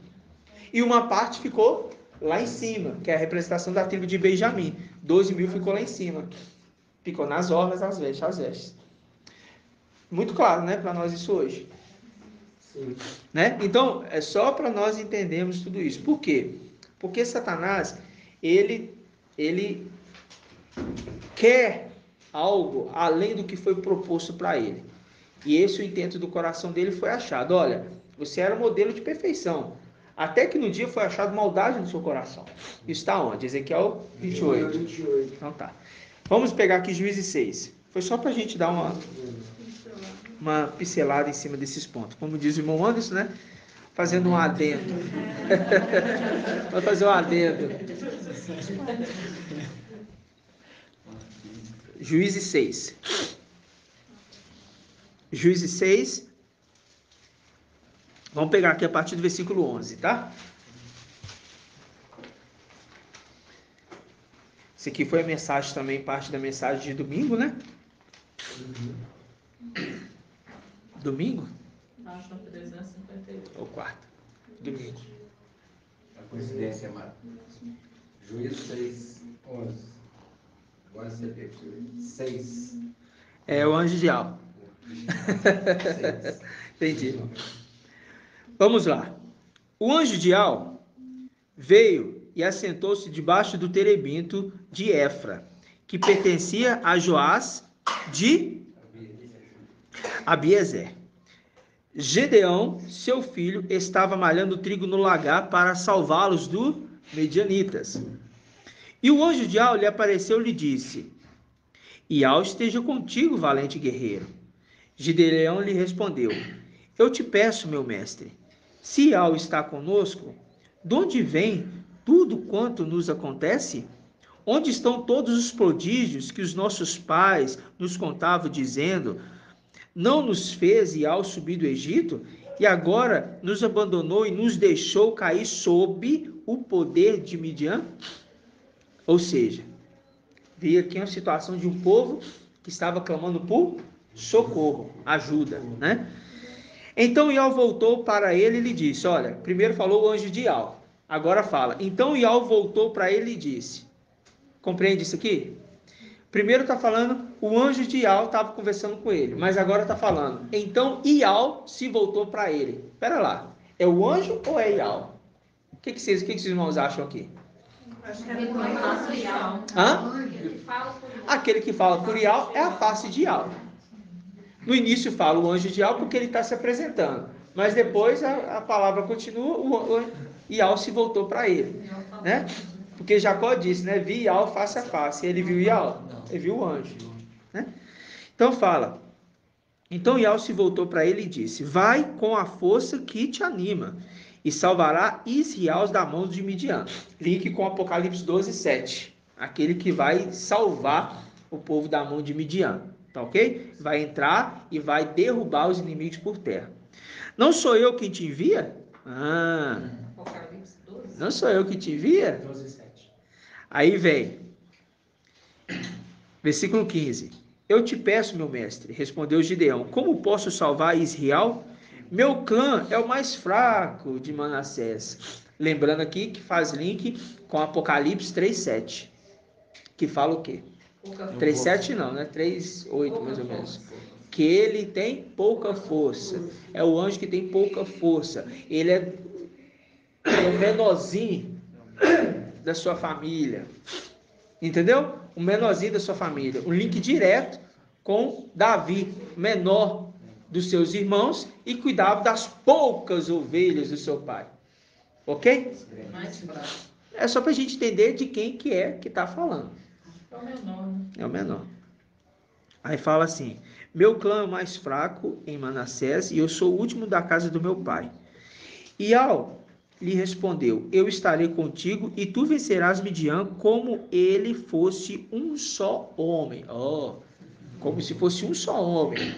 E uma parte ficou lá em cima, que é a representação da tribo de Benjamim. 12.000 ficou lá em cima. Ficou nas orlas, as vestes. Muito claro, né, para nós isso hoje. Sim. Né? Então, é só para nós entendermos tudo isso. Por quê? Porque Satanás, ele quer algo além do que foi proposto para ele. E esse o intento do coração dele foi achado. Olha, você era um modelo de perfeição. Até que no dia foi achado maldade no seu coração. Isso está onde? Ezequiel 28. Então tá. Vamos pegar aqui Juízes 6. Foi só para a gente dar uma pincelada em cima desses pontos. Como diz o irmão Anderson, né? Fazendo um adendo. Vamos fazer um adendo. Juízes 6. Juízes 6. Vamos pegar aqui a partir do versículo 11, tá? Isso aqui foi a mensagem também, parte da mensagem de domingo, né? Domingo? Acho 358. Ou quarta? Domingo. A coincidência, amado. Juízo 6, 11. Agora você pegou 6. É o anjo de Ial. 6. Entendi. Vamos lá. O anjo de Ial veio e assentou-se debaixo do terebinto de Efra, que pertencia a Joás de Abiezer. Gedeão, seu filho, estava malhando trigo no lagar para salvá-los dos medianitas. E o anjo de Ial lhe apareceu e lhe disse: Ial esteja contigo, valente guerreiro. Gedeão lhe respondeu: Eu te peço, meu mestre, se Ial está conosco, de onde vem tudo quanto nos acontece? onde estão todos os prodígios que os nossos pais nos contavam, dizendo, não nos fez Ial subir do Egito, e agora nos abandonou e nos deixou cair sob o poder de Midian? Ou seja, veio aqui uma situação de um povo que estava clamando por socorro, ajuda, né? Então Ial voltou para ele e lhe disse, olha, primeiro falou o anjo de Ial, agora fala, então Ial voltou para ele e disse, compreende isso aqui? Primeiro está falando, o anjo de Ial estava conversando com ele, mas agora está falando, então Ial se voltou para ele. Espera lá, é o anjo ou é Ial? O que vocês irmãos acham aqui? Hã? Aquele que fala por Ial é a face de Ial. No início fala o anjo de Ial porque ele está se apresentando, mas depois a palavra continua, o Ial se voltou para ele, né? Porque Jacó disse, né? Vi Ial face a face, ele viu Ial, ele viu o anjo, né? Então fala, então Ial se voltou para ele e disse, vai com a força que te anima, e salvará Israel da mão de Midian. Link com Apocalipse 12, 7. Aquele que vai salvar o povo da mão de Midian. Tá ok? Vai entrar e vai derrubar os inimigos por terra. Não sou eu quem te envia? Apocalipse 12. Não sou eu que te envia? 12, 7. Aí vem. Versículo 15. Eu te peço, meu mestre, respondeu Gideão, como posso salvar Israel? Meu clã é o mais fraco de Manassés. Lembrando aqui que faz link com Apocalipse 3:7. Que fala o quê? 3:7 não, né? 3:8 mais ou menos. Que ele tem pouca força. É o anjo que tem pouca força. Ele é o menorzinho da sua família. Entendeu? O menorzinho da sua família. Um link direto com Davi, menor dos seus irmãos, e cuidava das poucas ovelhas do seu pai. Ok? É só para a gente entender de quem que é que está falando. É o menor, né? É o menor. Aí fala assim, meu clã é o mais fraco em Manassés, e eu sou o último da casa do meu pai. Ial lhe respondeu, eu estarei contigo, e tu vencerás Midian como ele fosse um só homem. Como se fosse um só homem.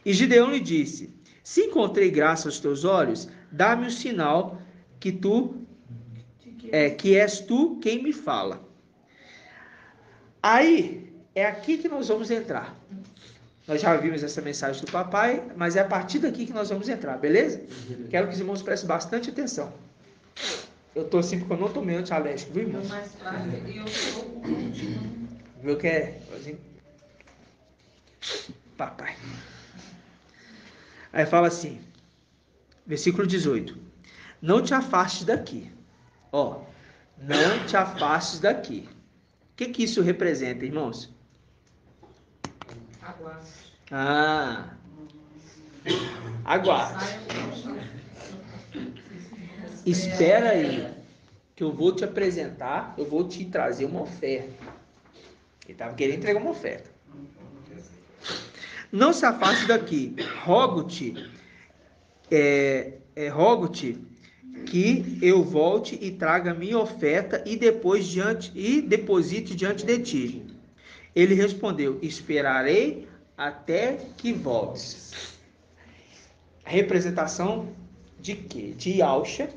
E Gideão lhe disse, se encontrei graça aos teus olhos, dá-me o sinal que és tu quem me fala. Aí, é aqui que nós vamos entrar. Nós já vimos essa mensagem do papai, mas é a partir daqui que nós vamos entrar, beleza? Quero que os irmãos prestem bastante atenção. Eu estou assim porque eu não tomei antialérgico, viu, irmão? É o mais fraco e eu sou o último. Viu que é? Papai. Aí fala assim, versículo 18. Não te afastes daqui. Não te afastes daqui. O que isso representa, irmãos? Aguarde. Aguarde. Espera aí, que eu vou te apresentar, eu vou te trazer uma oferta. Ele estava querendo entregar uma oferta. Não se afaste daqui, rogo-te que eu volte e traga minha oferta e deposite diante de ti. Ele respondeu, esperarei até que voltes. A representação de quê? De Yalcha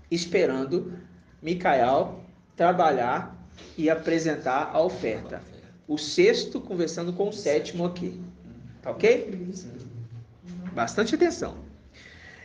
esperando Micael trabalhar e apresentar a oferta. O sexto conversando com o sétimo aqui. Tá ok? Bastante atenção.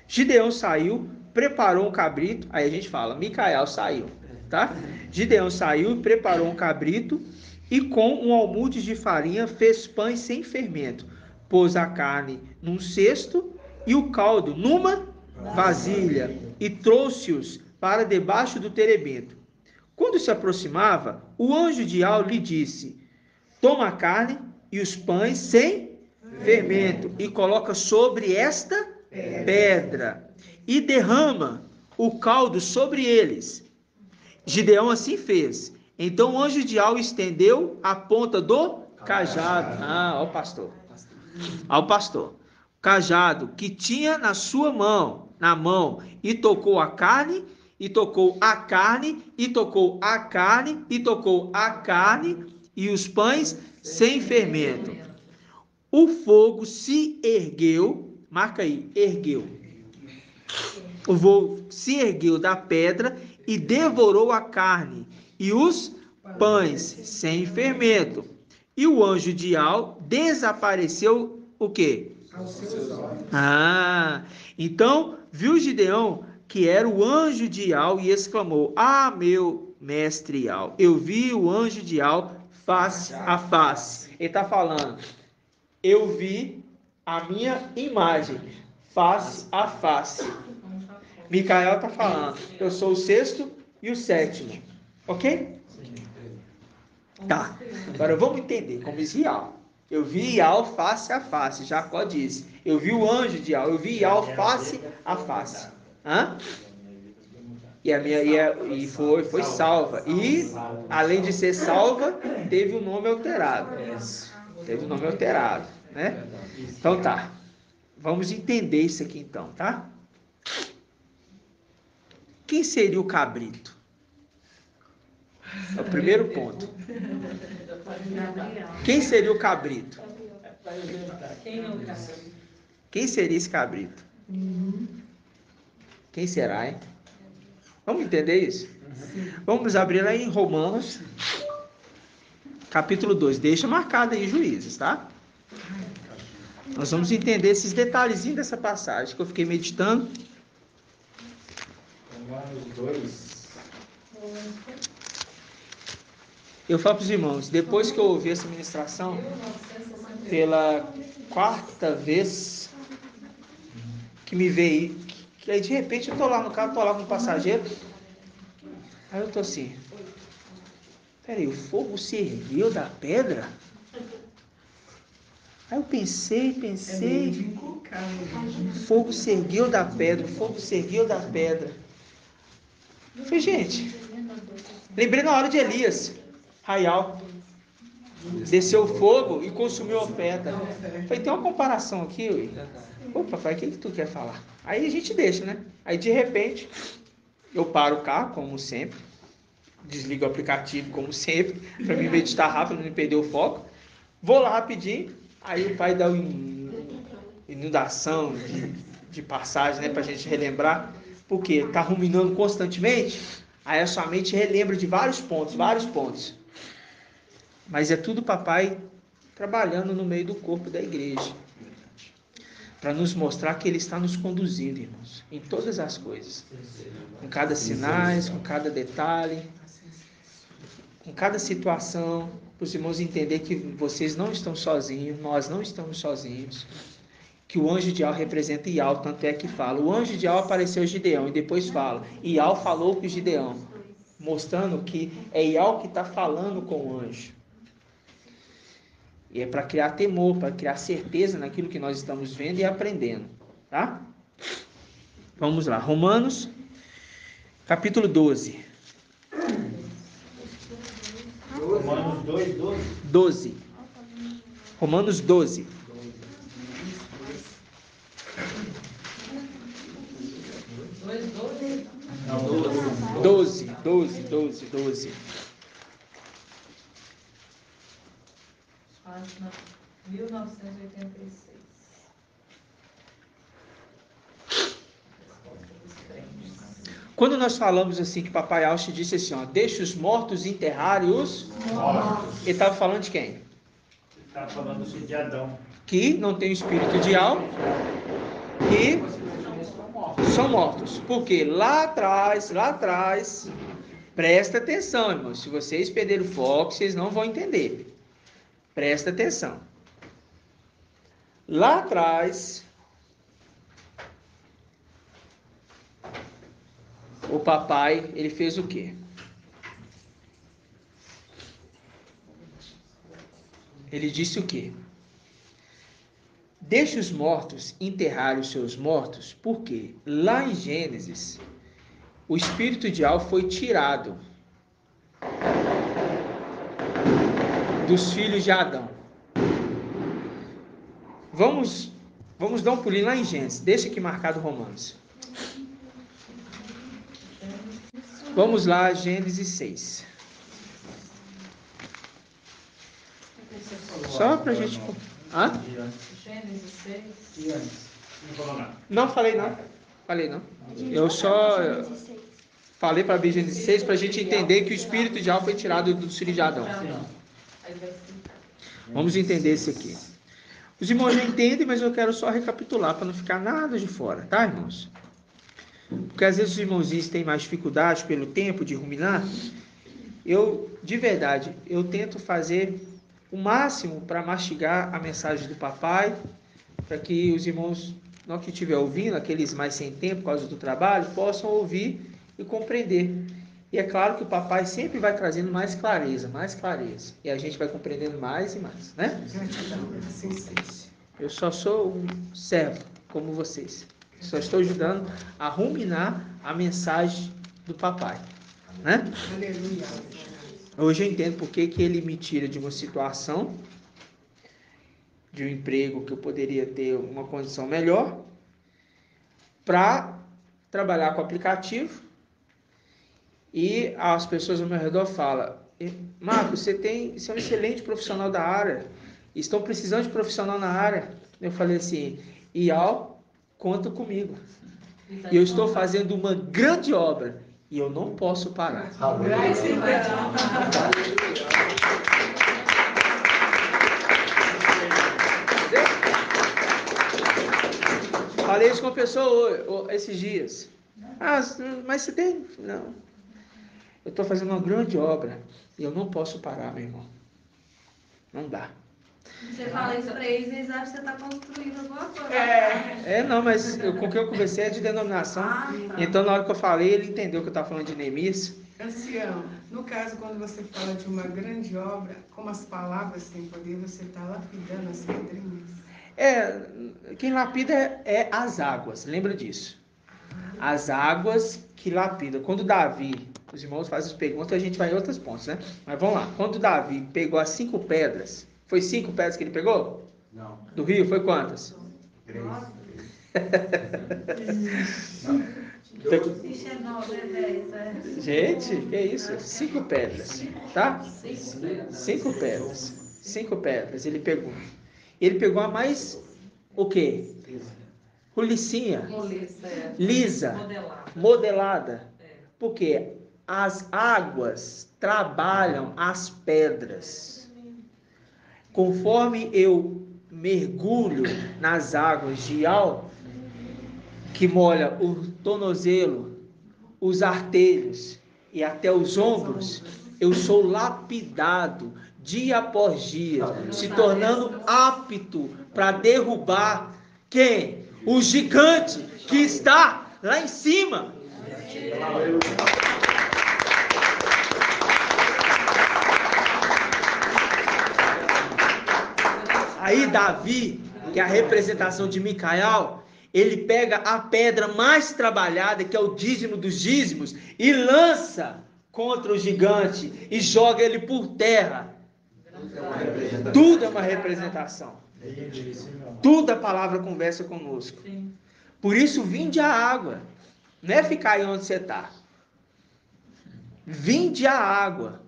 Gideão saiu, preparou um cabrito. Aí a gente fala, Micael saiu, tá? Gideão saiu e preparou um cabrito e com um almude de farinha fez pães sem fermento. Pôs a carne num cesto e o caldo numa vasilha e trouxe-os para debaixo do terebinto. Quando se aproximava, o anjo de Ial lhe disse, toma a carne e os pães sem fermento e coloca sobre esta pedra e derrama o caldo sobre eles. Gideão assim fez. Então o anjo de Ial estendeu a ponta do cajado. Ao pastor. Cajado que tinha na mão, e tocou a carne e tocou a carne, e tocou a carne, e tocou a carne, e os pães sem fermento. O fogo se ergueu, marca aí, ergueu. O fogo se ergueu da pedra e devorou a carne e os pães sem fermento. E o anjo de Al desapareceu o quê? Aos seus olhos. Então viu Gideão que era o anjo de Al e exclamou: Ah, meu mestre Al, eu vi o anjo de Al face a face. Ele está falando: eu vi a minha imagem face a face. Micael está falando: eu sou o sexto e o sétimo. Ok? Tá. Agora vamos entender como diz Al. Eu vi Al face a face. Jacó disse: eu vi o anjo de Al. Eu vi Al face a face. Hã? E foi salva. E, além de ser salva, teve o nome alterado. Teve o nome alterado, né? Então tá. Vamos entender isso aqui então, tá? Quem seria o cabrito? É o primeiro ponto. Quem seria o cabrito? Quem seria esse cabrito? Quem será, hein? Vamos entender isso? Vamos abrir lá em Romanos, capítulo 2. Deixa marcado aí, Juízes, tá? Nós vamos entender esses detalhezinhos dessa passagem que eu fiquei meditando. Romanos 2. Eu falo para os irmãos, depois que eu ouvi essa ministração, pela quarta vez que me veio, que aí de repente eu tô lá no carro, tô lá com o passageiro, aí eu tô assim, peraí, o fogo se ergueu da pedra? Aí eu pensei, fogo se ergueu da pedra, fogo se ergueu da pedra. Eu falei, gente, lembrei na hora de Elias, Raial, desceu o fogo e consumiu a oferta. Eu falei, tem uma comparação aqui, ué. Ô papai, o que tu quer falar? Aí a gente deixa, né? Aí de repente, eu paro o carro, como sempre, desligo o aplicativo, como sempre, para me meditar rápido, não me perder o foco. Vou lá rapidinho, aí o pai dá uma inundação de passagem, né, pra gente relembrar, porque tá ruminando constantemente, aí a sua mente relembra de vários pontos. Mas é tudo papai trabalhando no meio do corpo da igreja, para nos mostrar que ele está nos conduzindo, irmãos, em todas as coisas, com cada sinais, com cada detalhe, com cada situação, para os irmãos entenderem que vocês não estão sozinhos, nós não estamos sozinhos, que o anjo de Al representa Ial, tanto é que fala, o anjo de Al apareceu Gideão, e depois fala, Ial falou com Gideão, mostrando que é Ial que está falando com o anjo. E é para criar temor, para criar certeza naquilo que nós estamos vendo e aprendendo, tá? Vamos lá, Romanos, capítulo 12. Romanos 2, 12. 12. Romanos 12. Não, 12. Página 1986. Quando nós falamos assim, que Papai Alche disse assim, ó, deixa os mortos enterrarem os mortos. Ele estava falando de quem? Ele estava falando de Adão. Que não tem o espírito de Al e são mortos. Porque lá atrás, presta atenção, irmãos. Se vocês perderem o foco, vocês não vão entender. Presta atenção. Lá atrás, o papai, ele fez o quê? Ele disse o quê? Deixe os mortos enterrarem os seus mortos, porque lá em Gênesis, o espírito de Al foi tirado dos filhos de Adão. Vamos dar um pulinho lá em Gênesis. Deixa aqui marcado Romanos. Vamos lá, Gênesis 6. Só pra gente... Hã? Gênesis 6. E antes? Não falou nada. Não, falei não. Falei não. Eu só falei para abrir Gênesis 6 para a gente entender que o espírito de Al foi tirado do filho de Adão. Vamos entender isso aqui. Os irmãos já entendem, mas eu quero só recapitular para não ficar nada de fora, tá, irmãos? Porque às vezes os irmãozinhos têm mais dificuldade pelo tempo de ruminar. De verdade, eu tento fazer o máximo para mastigar a mensagem do papai, para que os irmãos, não que estiver ouvindo, aqueles mais sem tempo por causa do trabalho, possam ouvir e compreender. E é claro que o papai sempre vai trazendo mais clareza. E a gente vai compreendendo mais e mais, né? Eu só sou um servo, como vocês. Só estou ajudando a ruminar a mensagem do papai, né? Aleluia. Hoje eu entendo porque que ele me tira de uma situação, de um emprego que eu poderia ter uma condição melhor, para trabalhar com o aplicativo. E as pessoas ao meu redor falam: Marcos, você é um excelente profissional da área, estão precisando de profissional na área. Eu falei assim: Al, conta comigo. E eu estou fazendo uma grande obra e eu não posso parar. Falei isso com uma pessoa esses dias. Mas você tem? Não. Eu estou fazendo uma grande obra e eu não posso parar, meu irmão. Não dá. Você fala isso para eles acham que você está construindo alguma coisa. Não, mas com quem eu conversei é de denominação. Tá. Então, na hora que eu falei, ele entendeu que eu estava falando de Neemias. Ancião, no caso, quando você fala de uma grande obra, como as palavras têm poder, você está lapidando as pedrinhas. Quem lapida é as águas, lembra disso. As águas que lapidam. Quando Davi, os irmãos fazem as perguntas, a gente vai em outros pontos, né? Mas vamos lá. Quando Davi pegou as 5 pedras, foi 5 pedras que ele pegou? Não. Do rio, foi quantas? 3. Ixi, é 9, é 10, Gente, que é isso? 5 pedras, tá? 5 pedras. 5 pedras ele pegou. Ele pegou a mais, o quê? Rolicinha. Lisa. Modelada. Porque as águas trabalham as pedras. Conforme eu mergulho nas águas de Al, que molha o tornozelo, os artelhos e até os ombros, eu sou lapidado dia após dia, se tornando apto para derrubar quem? O gigante que está lá em cima. Aí Davi, que é a representação de Micael, ele pega a pedra mais trabalhada, que é o dízimo dos dízimos, e lança contra o gigante e joga ele por terra. Tudo é uma representação. Tudo a palavra conversa conosco. Por isso, vinde a água. Não é ficar aí onde você está. Vinde a água.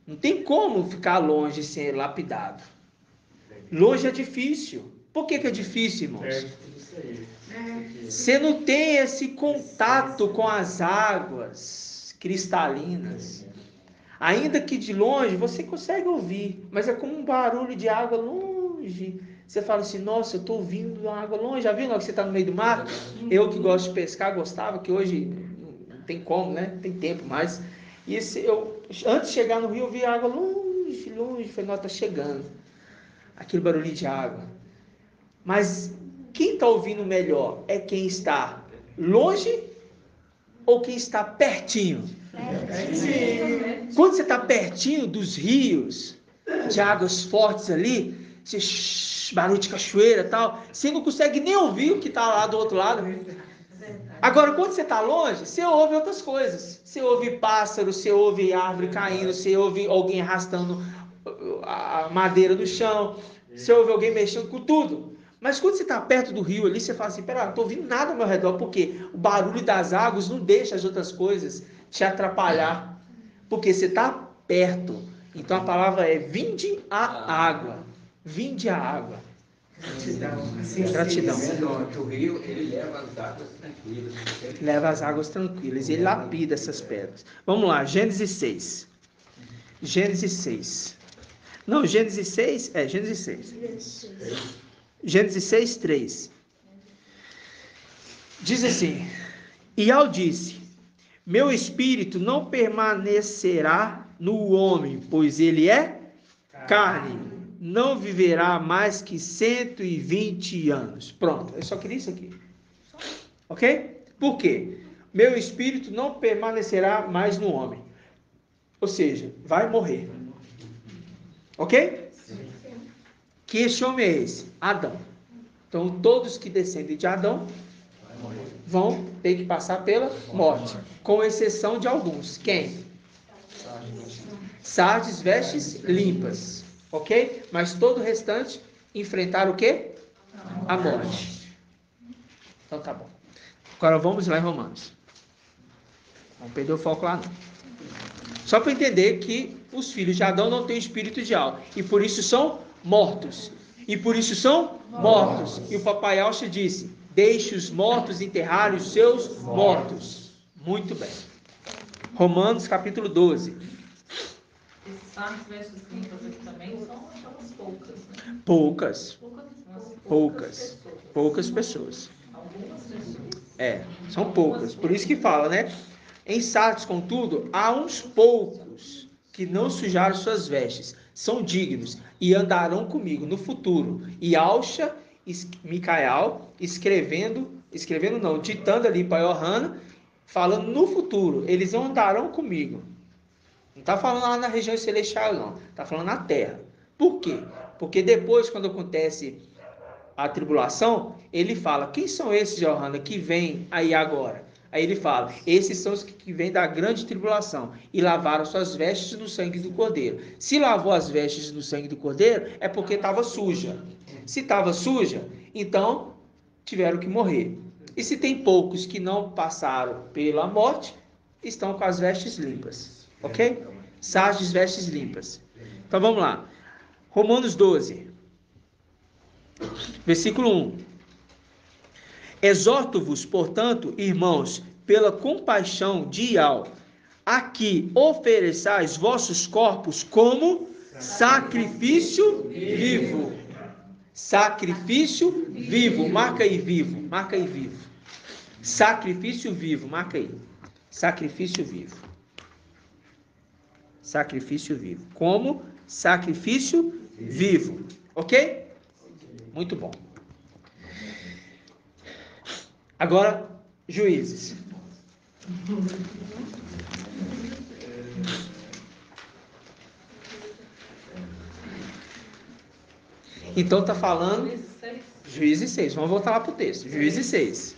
Não tem como ficar longe sem ser lapidado. Longe é difícil. Por que é difícil, irmãos? Você não tem esse contato com as águas cristalinas. Ainda que de longe você consegue ouvir, mas é como um barulho de água longe. Você fala assim: nossa, eu estou ouvindo a água longe. Já viu na hora que você está no meio do mar? Eu que gosto de pescar, gostava, que hoje não tem como, né? Não tem tempo mais. E antes de chegar no rio, eu vi a água longe, longe. Falei: nossa, está chegando. Aquele barulhinho de água. Mas quem está ouvindo melhor é quem está longe ou quem está pertinho? Quando você está pertinho dos rios, de águas fortes ali, barulho de cachoeira e tal, você não consegue nem ouvir o que está lá do outro lado. Agora, quando você está longe, você ouve outras coisas. Você ouve pássaros, você ouve árvore caindo, você ouve alguém arrastando a madeira do chão, você ouve alguém mexendo com tudo. Mas quando você está perto do rio ali, você fala assim, pera, não estou ouvindo nada ao meu redor, porque o barulho das águas não deixa as outras coisas te atrapalhar. Porque você está perto. Então a palavra é vinde a água. Vinde a água. Gratidão. Que o rio, ele leva as águas tranquilas. Leva as águas tranquilas. Ele lapida essas pedras. Vamos lá, Gênesis 6. Gênesis 6. Não, Gênesis 6. Gênesis 6. Gênesis 6, 3. Diz assim: E ao disse: Meu espírito não permanecerá no homem, pois ele é carne. Não viverá mais que 120 anos. Pronto, eu só queria isso aqui. Ok? Por quê? Meu espírito não permanecerá mais no homem. Ou seja, vai morrer. Ok? Que esse homem é esse? Adão. Então, todos que descendem de Adão vão ter que passar pela morte. Com exceção de alguns. Quem? Sardes, vestes limpas. Ok? Mas todo o restante enfrentaram o quê? A morte. Então tá bom. Agora vamos lá em Romanos. Não perder o foco lá não. Só para entender que os filhos de Adão não têm espírito de alma. E por isso são mortos. E por isso são mortos. E o papai Alcha disse: deixe os mortos enterrarem os seus mortos. Muito bem. Romanos capítulo 12. Esses vestes limpas aqui também são aquelas poucas, né? Poucas pessoas. Algumas pessoas. São poucas. Por isso que fala, né? Em Sardes, contudo, há uns poucos que não sujaram suas vestes, são dignos e andarão comigo no futuro. E Alcha, Micael, ditando ali para Yohana, falando no futuro, eles andarão comigo. Não está falando lá na região celestial, não. Está falando na terra. Por quê? Porque depois, quando acontece a tribulação, ele fala: quem são esses, Yohana, que vêm aí agora? Aí ele fala: esses são os que vêm da grande tribulação e lavaram suas vestes no sangue do Cordeiro. Se lavou as vestes no sangue do Cordeiro, é porque estava suja. Se estava suja, então tiveram que morrer. E se tem poucos que não passaram pela morte, estão com as vestes limpas. Ok? Sardes, vestes limpas. Então vamos lá. Romanos 12. Versículo 1. Exorto-vos, portanto, irmãos, pela compaixão de Ial, a que ofereçais vossos corpos como sacrifício vivo. Sacrifício vivo. Marca aí, vivo. Marca aí, vivo. Sacrifício vivo. Marca aí. Sacrifício vivo. Sacrifício vivo. Como sacrifício vivo. Ok? Muito bom. Agora, Juízes. Então está falando Juízes 6. Vamos voltar lá para o texto. Juízes 6.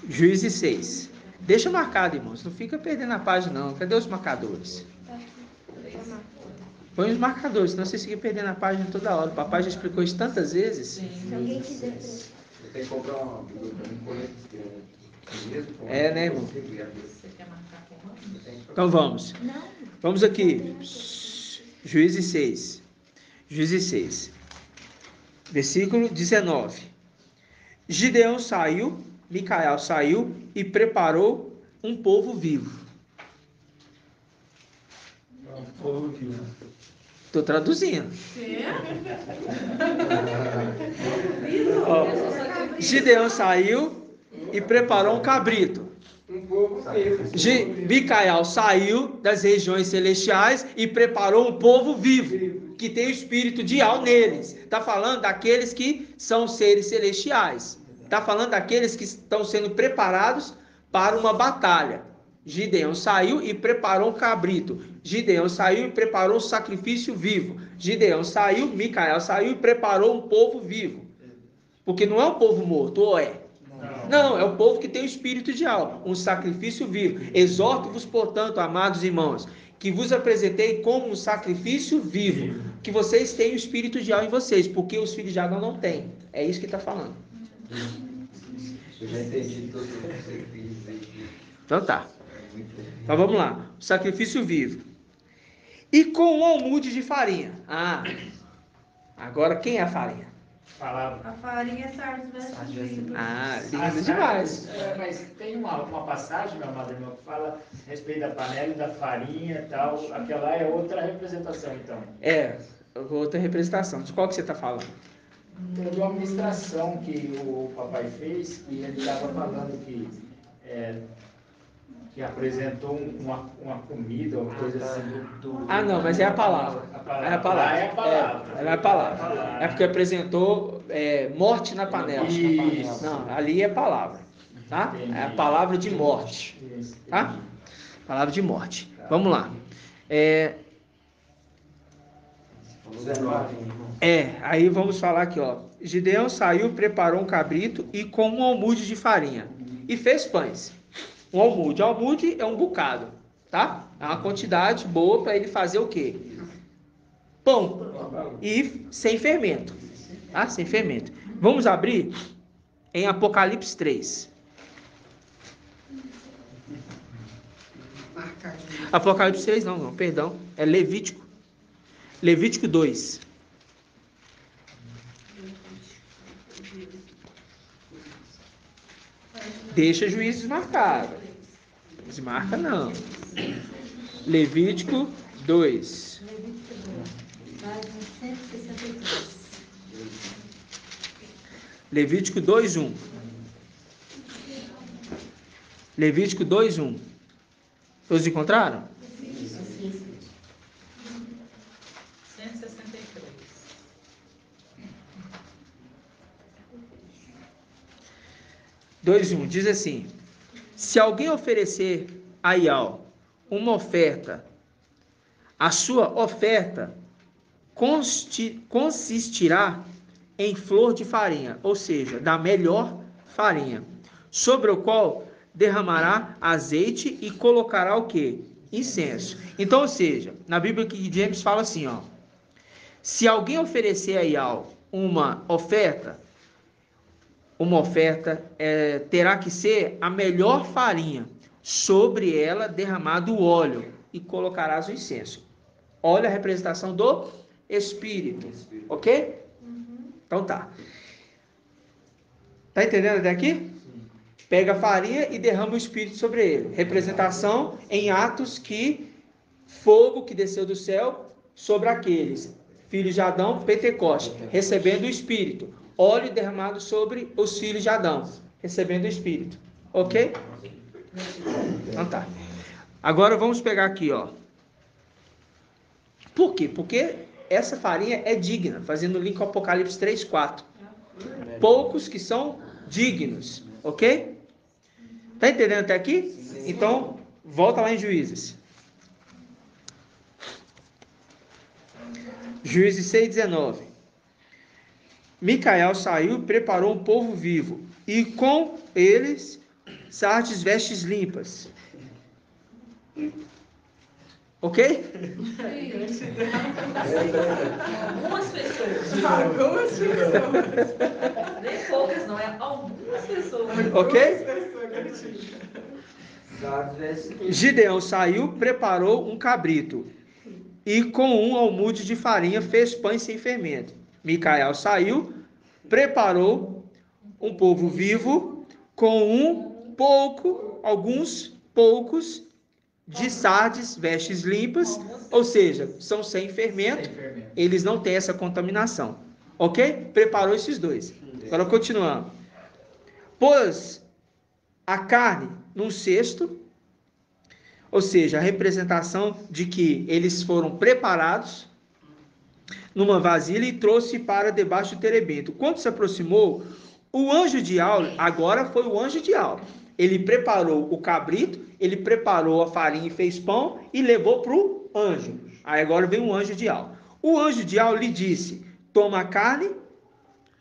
Juízes 6. Deixa marcado, irmãos. Não fica perdendo a página, não. Cadê os marcadores? Põe os marcadores, senão você fica perdendo a página toda hora. O papai já explicou isso tantas vezes. Se alguém quiser. Você tem que comprar uma colete grande. Né, irmão? Então vamos. Vamos aqui. Juízes 6. Juízes 6. Versículo 19. Gideão saiu, Micael saiu e preparou um povo vivo. Povo vivo. Estou traduzindo. Gideão saiu e preparou um cabrito. Micael saiu das regiões celestiais e preparou um povo vivo, que tem o espírito de Ial neles. Está falando daqueles que são seres celestiais. Está falando daqueles que estão sendo preparados para uma batalha. Gideão saiu e preparou um cabrito. Gideão saiu e preparou um sacrifício vivo. Gideão saiu, Micael saiu e preparou um povo vivo. Porque não é um povo morto, ou é? Não, é o povo que tem o espírito de alma, um sacrifício vivo. Exorto-vos, portanto, amados irmãos, que vos apresentei como um sacrifício vivo, que vocês têm o espírito de Al em vocês, porque os filhos de Adão não têm. É isso que está falando. Eu já entendi tudo o que você quis dizer. Então tá. Então vamos lá. O sacrifício vivo. E com um almude de farinha. Agora quem é a farinha? Palavra. A farinha é sardes vestes vivos. Lindo demais. Mas tem uma passagem, meu amado irmão, que fala a respeito da panela e da farinha e tal. Aquela é outra representação, então. Outra representação. De qual que você está falando? De uma ministração que o papai fez, e ele estava falando que apresentou uma comida, uma coisa assim não, mas é a palavra. É a palavra. É porque apresentou morte na panela. Isso. Não, ali é palavra. Tá? É a palavra de morte. Tá? Palavra de morte. Vamos lá. Aí vamos falar aqui, ó. Gideão saiu, preparou um cabrito e com um almude de farinha e fez pães. Um almude. Almude é um bocado, tá? É uma quantidade boa para ele fazer o quê? Pão. E sem fermento, tá? Sem fermento. Vamos abrir em Apocalipse 3. Apocalipse 3 não, perdão. É Levítico. Levítico 2. Deixa Juízes marcado. Desmarca não. Levítico 2. Levítico 2:1. Levítico 2:1. Todos encontraram? 163. Diz assim: se alguém oferecer a Ial uma oferta, a sua oferta consistirá em flor de farinha, ou seja, da melhor farinha, sobre o qual derramará azeite e colocará o quê? Incenso. Então, ou seja, na Bíblia que James fala assim, ó: se alguém oferecer a Ial uma oferta terá que ser a melhor farinha, sobre ela derramado o óleo, e colocarás o incenso. Óleo é a representação do Espírito. Ok? Então tá. Tá entendendo até aqui? Pega a farinha e derrama o Espírito sobre ele. Representação em Atos que fogo que desceu do céu sobre aqueles filhos de Adão, Pentecoste, recebendo o Espírito. Óleo derramado sobre os filhos de Adão, recebendo o Espírito. Ok? Então tá. Agora vamos pegar aqui, ó. Por quê? Porque essa farinha é digna, fazendo link com Apocalipse 3:4. Poucos que são dignos, ok? Tá entendendo até aqui? Então, volta lá em Juízes. Juízes 6:19. Micael saiu e preparou um povo vivo, e com eles sardes vestes limpas. Ok? Algumas pessoas. Nem poucas, não, é algumas pessoas. Ok? Gideão saiu, preparou um cabrito, e com um almude de farinha fez pães sem fermento. Micael saiu, preparou um povo vivo, com alguns poucos de sardes, vestes limpas, ou seja, são sem fermento, eles não têm essa contaminação. Ok? Preparou esses dois. Agora continuando. Pôs a carne num cesto, ou seja, a representação de que eles foram preparados numa vasilha, e trouxe para debaixo do terebinto. Quando se aproximou, o anjo de Al, agora foi o anjo de Al, ele preparou o cabrito, ele preparou a farinha e fez pão e levou para o anjo. Aí agora vem o anjo de Al. O anjo de Al lhe disse: toma a carne,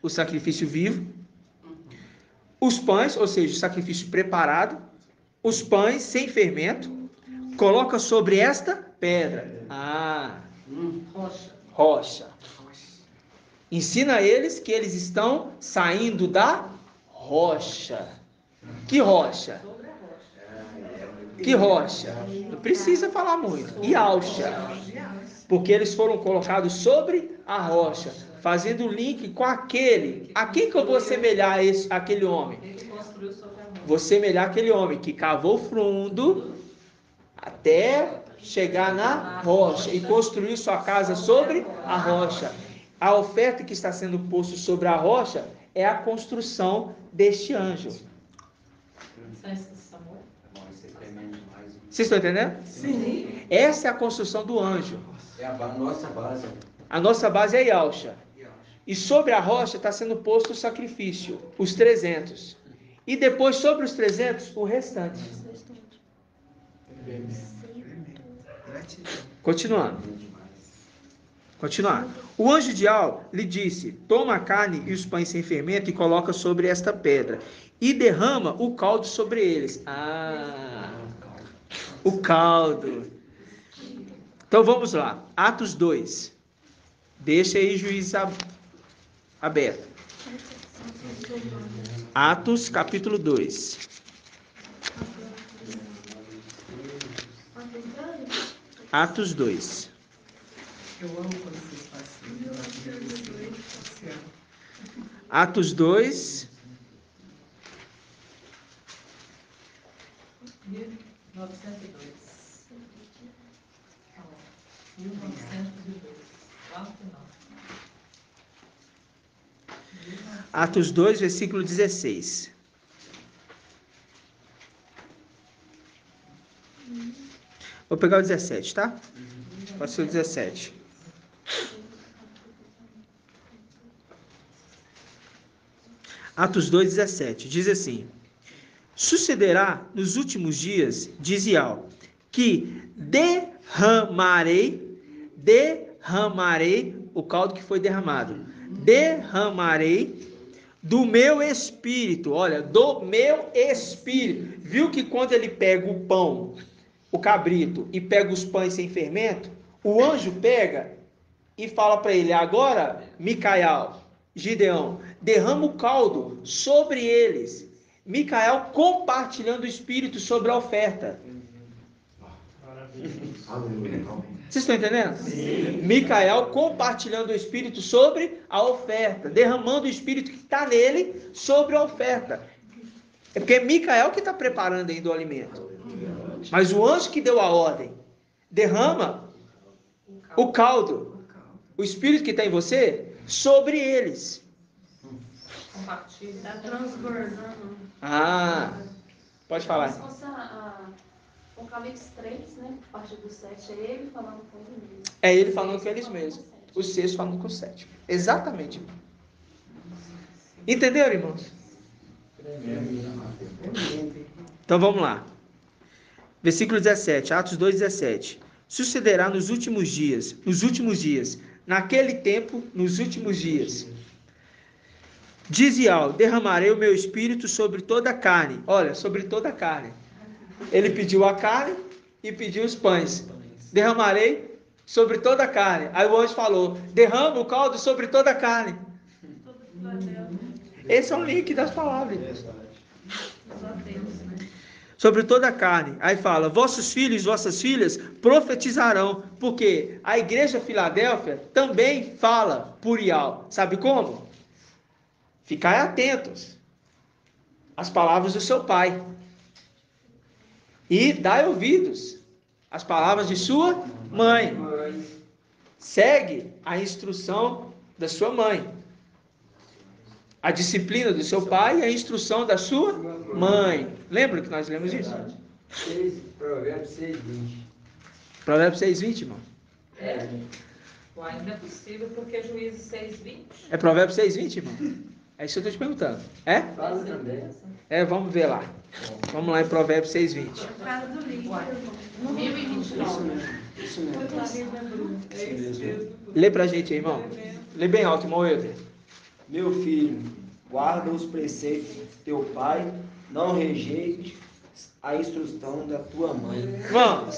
o sacrifício vivo, os pães, ou seja, o sacrifício preparado, os pães sem fermento, coloca sobre esta pedra. rocha. Ensina eles que eles estão saindo da rocha. Que rocha? Que rocha? Não precisa falar muito. Yalcha. Porque eles foram colocados sobre a rocha, fazendo link com aquele. A quem que eu vou semelhar aquele homem? Vou semelhar aquele homem que cavou fundo até chegar na rocha e construir sua casa sobre a rocha. A oferta que está sendo posta sobre a rocha é a construção deste anjo. Vocês estão entendendo? Sim. Essa é a construção do anjo. É a nossa base. A nossa base é Yalcha. E sobre a rocha está sendo posto o sacrifício, os 300. E depois sobre os 300, o restante. Continuando. O anjo de Al lhe disse: toma a carne e os pães sem fermento e coloca sobre esta pedra. E derrama o caldo sobre eles. O caldo. Então vamos lá. Atos 2. Deixa aí, Juízes aberto. Atos capítulo 2. Atos 2. Eu amo quando vocês fazem. Atos 2. 1902. 1902. Lá no final. Atos 2, versículo 16. Vou pegar o 17, tá? Pode ser o 17. Atos 2, 17. Diz assim: sucederá nos últimos dias, diz Ial, que derramarei o caldo que foi derramado. Derramarei do meu espírito. Olha, do meu espírito. Viu que quando ele pega o pão, o cabrito, e pega os pães sem fermento, o anjo pega e fala para ele: agora, Micael, Gideão, derrama o caldo sobre eles. Micael compartilhando o espírito sobre a oferta. Vocês estão entendendo? Sim. Micael compartilhando o espírito sobre a oferta, derramando o espírito que está nele sobre a oferta. É porque é Micael que está preparando ainda o alimento. Mas o anjo que deu a ordem derrama o caldo, o espírito que está em você, sobre eles. Compartilha. Está transbordando. Pode falar. Se fosse Apocalipse 3, né? A partir do 7, é ele falando com ele mesmo. É ele falando com eles mesmos. O 6 falando com o 7. Exatamente. Entenderam, irmãos? Então vamos lá. Versículo 17, Atos 2, 17. Sucederá nos últimos dias, naquele tempo, nos últimos dias. Diz Ial: derramarei o meu espírito sobre toda a carne. Olha, sobre toda a carne. Ele pediu a carne e pediu os pães. Derramarei sobre toda a carne. Aí o anjo falou: derrama o caldo sobre toda a carne. Esse é um link das palavras. Sobre toda a carne. Aí fala: vossos filhos e vossas filhas profetizarão. Porque a igreja Filadélfia também fala por Ial. Sabe como? Ficai atentos às palavras do seu pai. E dai ouvidos às palavras de sua mãe. Segue a instrução da sua mãe. A disciplina do seu pai e a instrução da sua mãe. Lembra que nós lemos isso? Provérbios 6:20. Provérbios 6:20, irmão? Ainda é possível, porque Juízes 6:20. É Provérbios 6:20, irmão? É isso que eu estou te perguntando. É? Fala também. Vamos ver lá. Vamos lá em Provérbios 6:20. Casa do livro. 1029. Isso mesmo. Lê pra gente aí, irmão. Lê bem alto, irmão Euler. Meu filho, guarda os preceitos de teu pai, não rejeite a instrução da tua mãe. Vamos.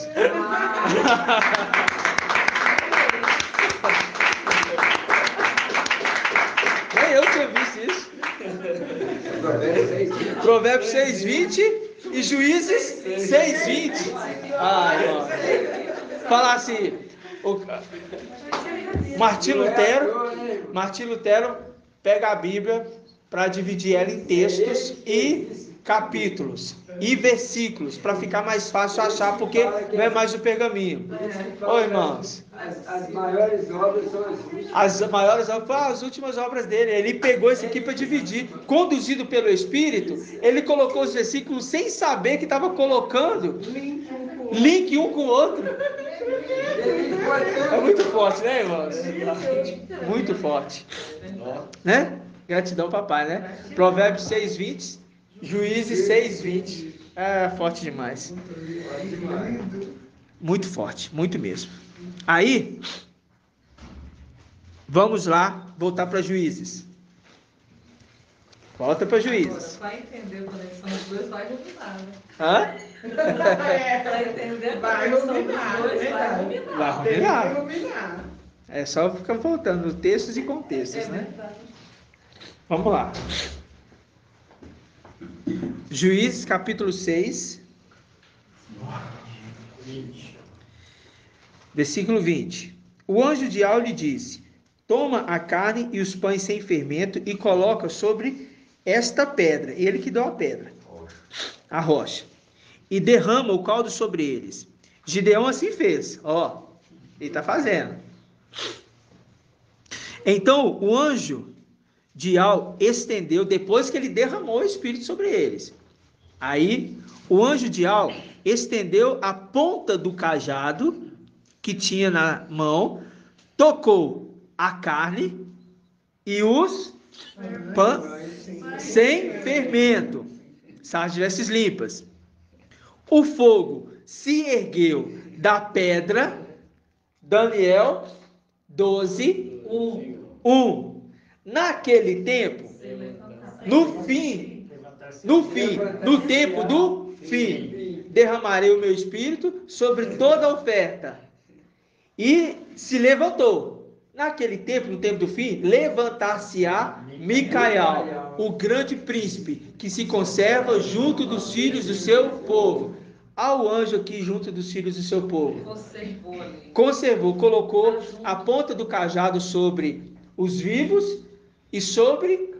Provérbios 6:20 e Juízes 6:20. Ai, ó. Falar assim, Martim Lutero pega a Bíblia para dividir ela em textos e capítulos e versículos, para ficar mais fácil achar, porque não é mais o pergaminho. Ô, irmãos, As maiores obras são as últimas. as maiores obras foram as últimas obras dele. Ele pegou isso aqui para dividir, conduzido pelo Espírito. Ele colocou os versículos sem saber que estava colocando link um com o outro. É muito forte, né, irmãos? Muito forte, né? Gratidão, papai, né? Provérbios 6:20, Juízes 6:20. É forte demais. Muito forte, muito mesmo. Aí, vamos lá, voltar para Juízes. Volta para Juízes. Vai entender a conexão dos dois, vai dominar, né? Hã? Vai entender a conexão dos dois, vai dominar. É só ficar voltando textos e contextos, né? Vamos lá. Juízes capítulo 6, versículo 20. O anjo de Al lhe disse: toma a carne e os pães sem fermento e coloca sobre esta pedra. Ele que deu a pedra, a rocha, e derrama o caldo sobre eles. Gideão assim fez. Ó, ele está fazendo. Então o anjo de Al estendeu, depois que ele derramou o Espírito sobre eles. Aí o anjo de Al estendeu a ponta do cajado que tinha na mão, tocou a carne e os pães sem fermento, sardes limpas. O fogo se ergueu da pedra. Daniel 12:1. Naquele tempo, no tempo do fim, derramarei o meu espírito sobre toda a oferta. E se levantou. Naquele tempo, no tempo do fim, levantar-se-á Micael, o grande príncipe, que se conserva junto dos filhos do seu povo. Ao anjo aqui junto dos filhos do seu povo. Conservou, colocou a ponta do cajado sobre os vivos e sobre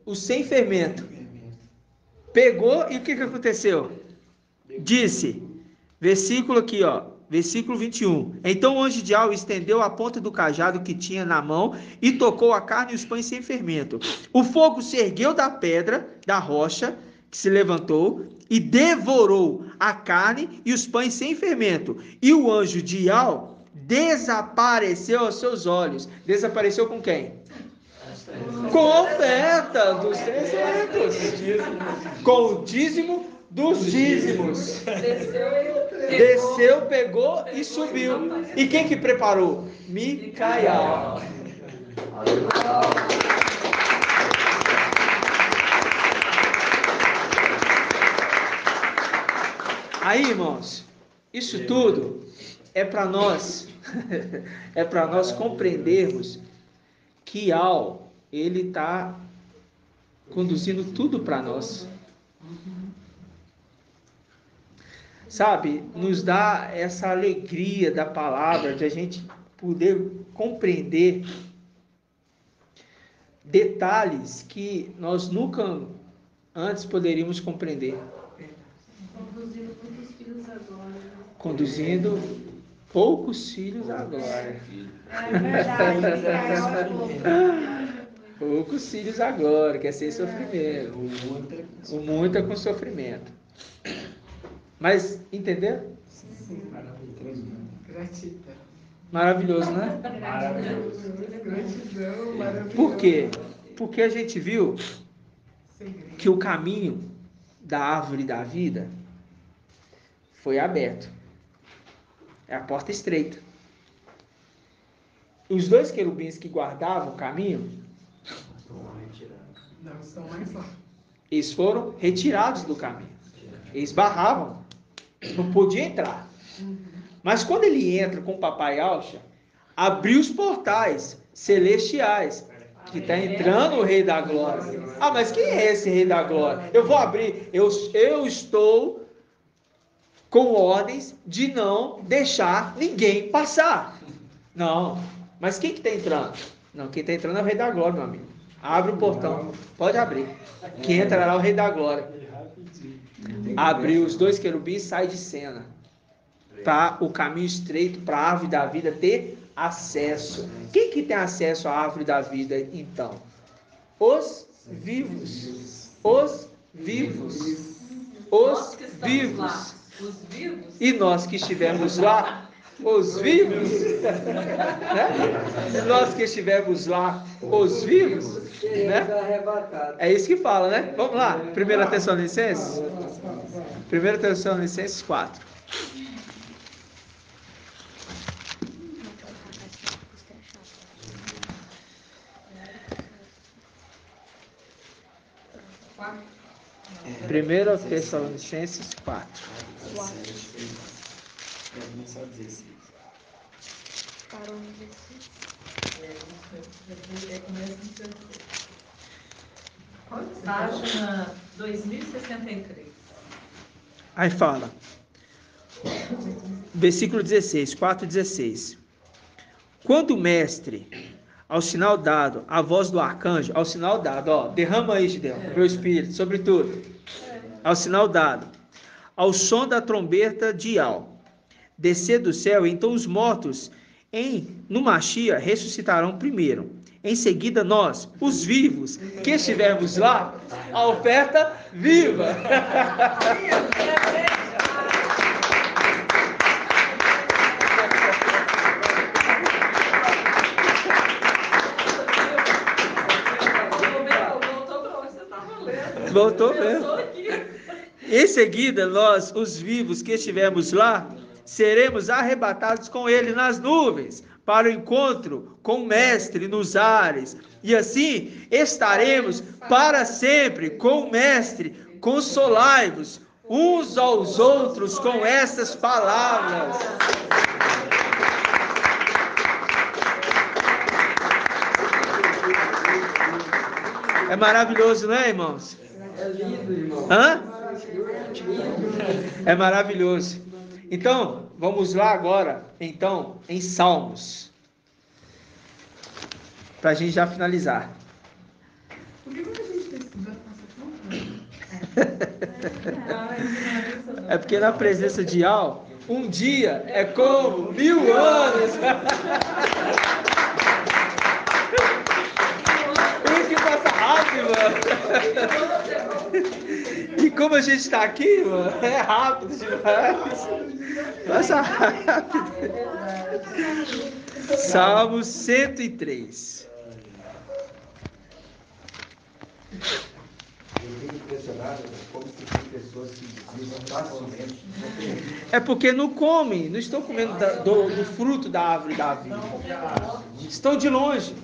os sem fermento. Pegou e o que aconteceu? Disse, versículo aqui, ó, versículo 21. Então o anjo de Al estendeu a ponta do cajado que tinha na mão e tocou a carne e os pães sem fermento. O fogo se ergueu da pedra, da rocha, que se levantou e devorou a carne e os pães sem fermento. E o anjo de Al desapareceu aos seus olhos. Desapareceu com quem? Com a oferta dos 300. Com o dízimo dos dízimos. Desceu, pegou e subiu. E quem que preparou? Micael. Aí, irmãos, isso tudo é para nós, compreendermos que Al, ele está conduzindo tudo para nós. Sabe, nos dá essa alegria da palavra, de a gente poder compreender detalhes que nós nunca antes poderíamos compreender. Conduzindo poucos filhos à glória. Poucos filhos à glória, quer ser sofrimento. O muito é com sofrimento. Mas, entendeu? Sim. Gratidão. Maravilhoso, né? Gratidão, maravilhoso. Por quê? Porque a gente viu que o caminho da árvore da vida foi aberto. É a porta estreita. Os dois querubins que guardavam o caminho, não estão mais lá. Eles foram retirados do caminho. Eles barravam. Não podia entrar. Mas quando ele entra com o papai Alcha, abriu os portais celestiais Que está entrando o Rei da Glória. Ah, mas quem é esse Rei da Glória? Eu vou abrir. Eu estou com ordens de não deixar ninguém passar. Não. Mas quem que está entrando? Não, quem está entrando é o Rei da Glória, meu amigo. Abre o portão. Pode abrir. Que entrará o Rei da Glória. Abriu os 2 querubins e sai de cena. Para o caminho estreito, para a árvore da vida ter acesso. Quem que tem acesso à árvore da vida, então? Os vivos. Os vivos. Os vivos. Os vivos. E nós que estivemos lá, os vivos. Né? E nós que estivemos lá, os vivos. Né? É isso que fala, né? Vamos lá. 1 Tessalonicenses. 1 Tessalonicenses 4. Primeiro Tessalonicenses 4. Página 2063. Aí fala. Versículo 16, 4:16. Quando o mestre, ao sinal dado, a voz do arcanjo, ao sinal dado, ó, derrama aí, Gideão, meu espírito, sobretudo. Ao sinal dado, ao som da trombeta de Al, descer do céu, então os mortos no Machia ressuscitarão primeiro. Em seguida nós, os vivos, que estivermos lá, a oferta viva. Voltou mesmo. Em seguida, nós, os vivos que estivermos lá, seremos arrebatados com ele nas nuvens, para o encontro com o Mestre nos ares. E assim estaremos para sempre com o Mestre. Consolai-vos uns aos outros com estas palavras. É maravilhoso, não é, irmãos? É lindo, irmão. Hã? É maravilhoso. Então, vamos lá agora, então, em Salmos. Para a gente já finalizar. Por que a gente precisa passar? É porque na presença de Al, um dia é como 1000 anos. Por isso que passa rápido, mano. E como a gente está aqui, mano, é rápido demais. Passa rápido. Salmo 103. Eu fico impressionado como se tem pessoas que dizem facilmente. É porque não comem, não estão comendo do fruto da árvore da vida. Estão de longe.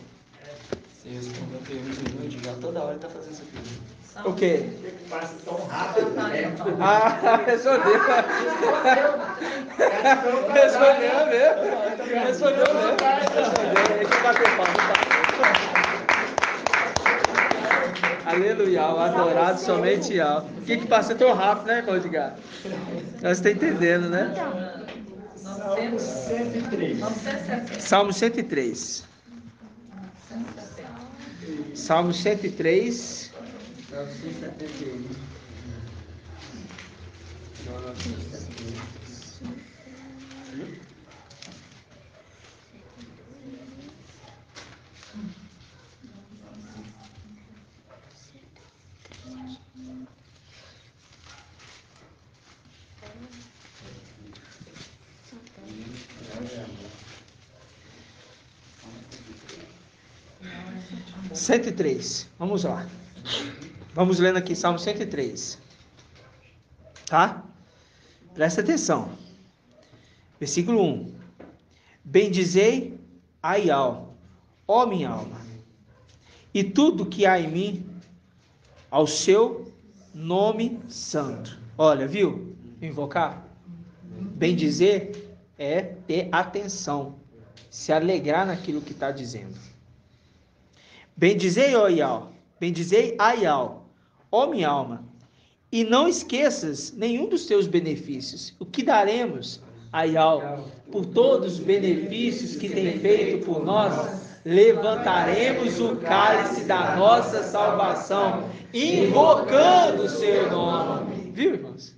Você respondeu a pergunta de já toda hora está fazendo essa pergunta. O quê? Passa tão rápido, né? Ah, respondeu. Respondeu mesmo. Respondeu mesmo. Deixa eu bater palma. Aleluia, o adorado somente Al. O que passa tão rápido, né, irmão Edgar? Nós estamos entendendo, né? Salmo 103. Salmo 103. Salmo 103. Salmo 171. Salmo 103. Vamos lá. Vamos lendo aqui Salmo 103. Tá? Presta atenção. Versículo 1. Bendizei a Ial, ó minha alma, e tudo que há em mim, ao seu nome santo. Olha, viu? Invocar. Bendizer é ter atenção, se alegrar naquilo que está dizendo. Bendizei, ó Ial, bendizei a Ial, ó minha alma, e não esqueças nenhum dos teus benefícios. O que daremos a Ial por todos os benefícios que tem feito por nós? Levantaremos o cálice da nossa salvação, invocando o seu nome. Viu, irmãos?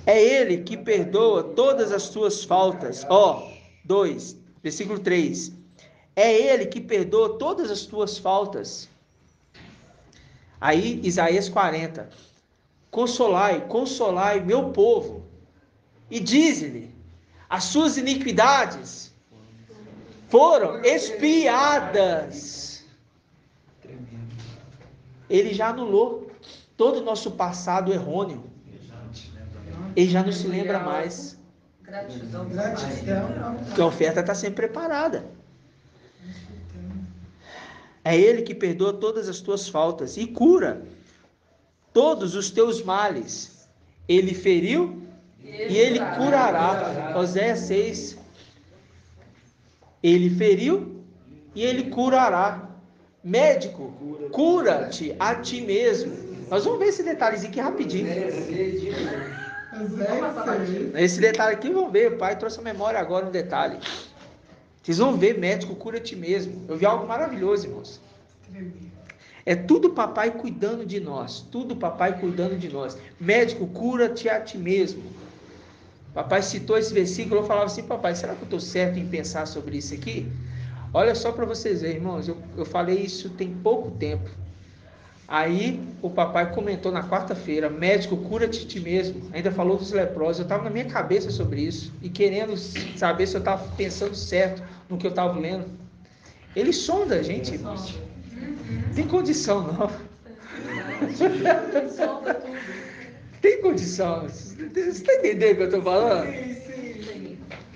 É Ele que perdoa todas as tuas faltas. 2, versículo 3. É Ele que perdoa todas as tuas faltas. Aí, Isaías 40. Consolai, consolai meu povo, e dize-lhe, as suas iniquidades foram expiadas. Ele já anulou todo o nosso passado errôneo. Ele já não se lembra mais. Gratidão. Porque a oferta está sempre preparada. É Ele que perdoa todas as tuas faltas e cura todos os teus males. Ele feriu e Ele curará. Oséias 6. Ele feriu e Ele curará. Médico, cura-te a ti mesmo. Nós vamos ver esse detalhezinho aqui rapidinho. Esse detalhe aqui, vamos ver. O pai trouxe a memória agora, um detalhe. Vocês vão ver, médico, cura a ti mesmo. Eu vi algo maravilhoso, irmãos. É tudo papai cuidando de nós. Tudo papai cuidando de nós. Médico, cura-te a ti mesmo. Papai citou esse versículo, eu falava assim, papai, será que eu estou certo em pensar sobre isso aqui? Olha só para vocês verem, irmãos, eu falei isso tem pouco tempo. Aí o papai comentou na quarta-feira, médico, cura-te a ti mesmo. Ainda falou dos leprosos. Eu estava na minha cabeça sobre isso e querendo saber se eu estava pensando certo no que eu estava lendo. Ele sonda a gente, irmãos. Tem condição não. Tem condição. Você está entendendo o que eu estou falando?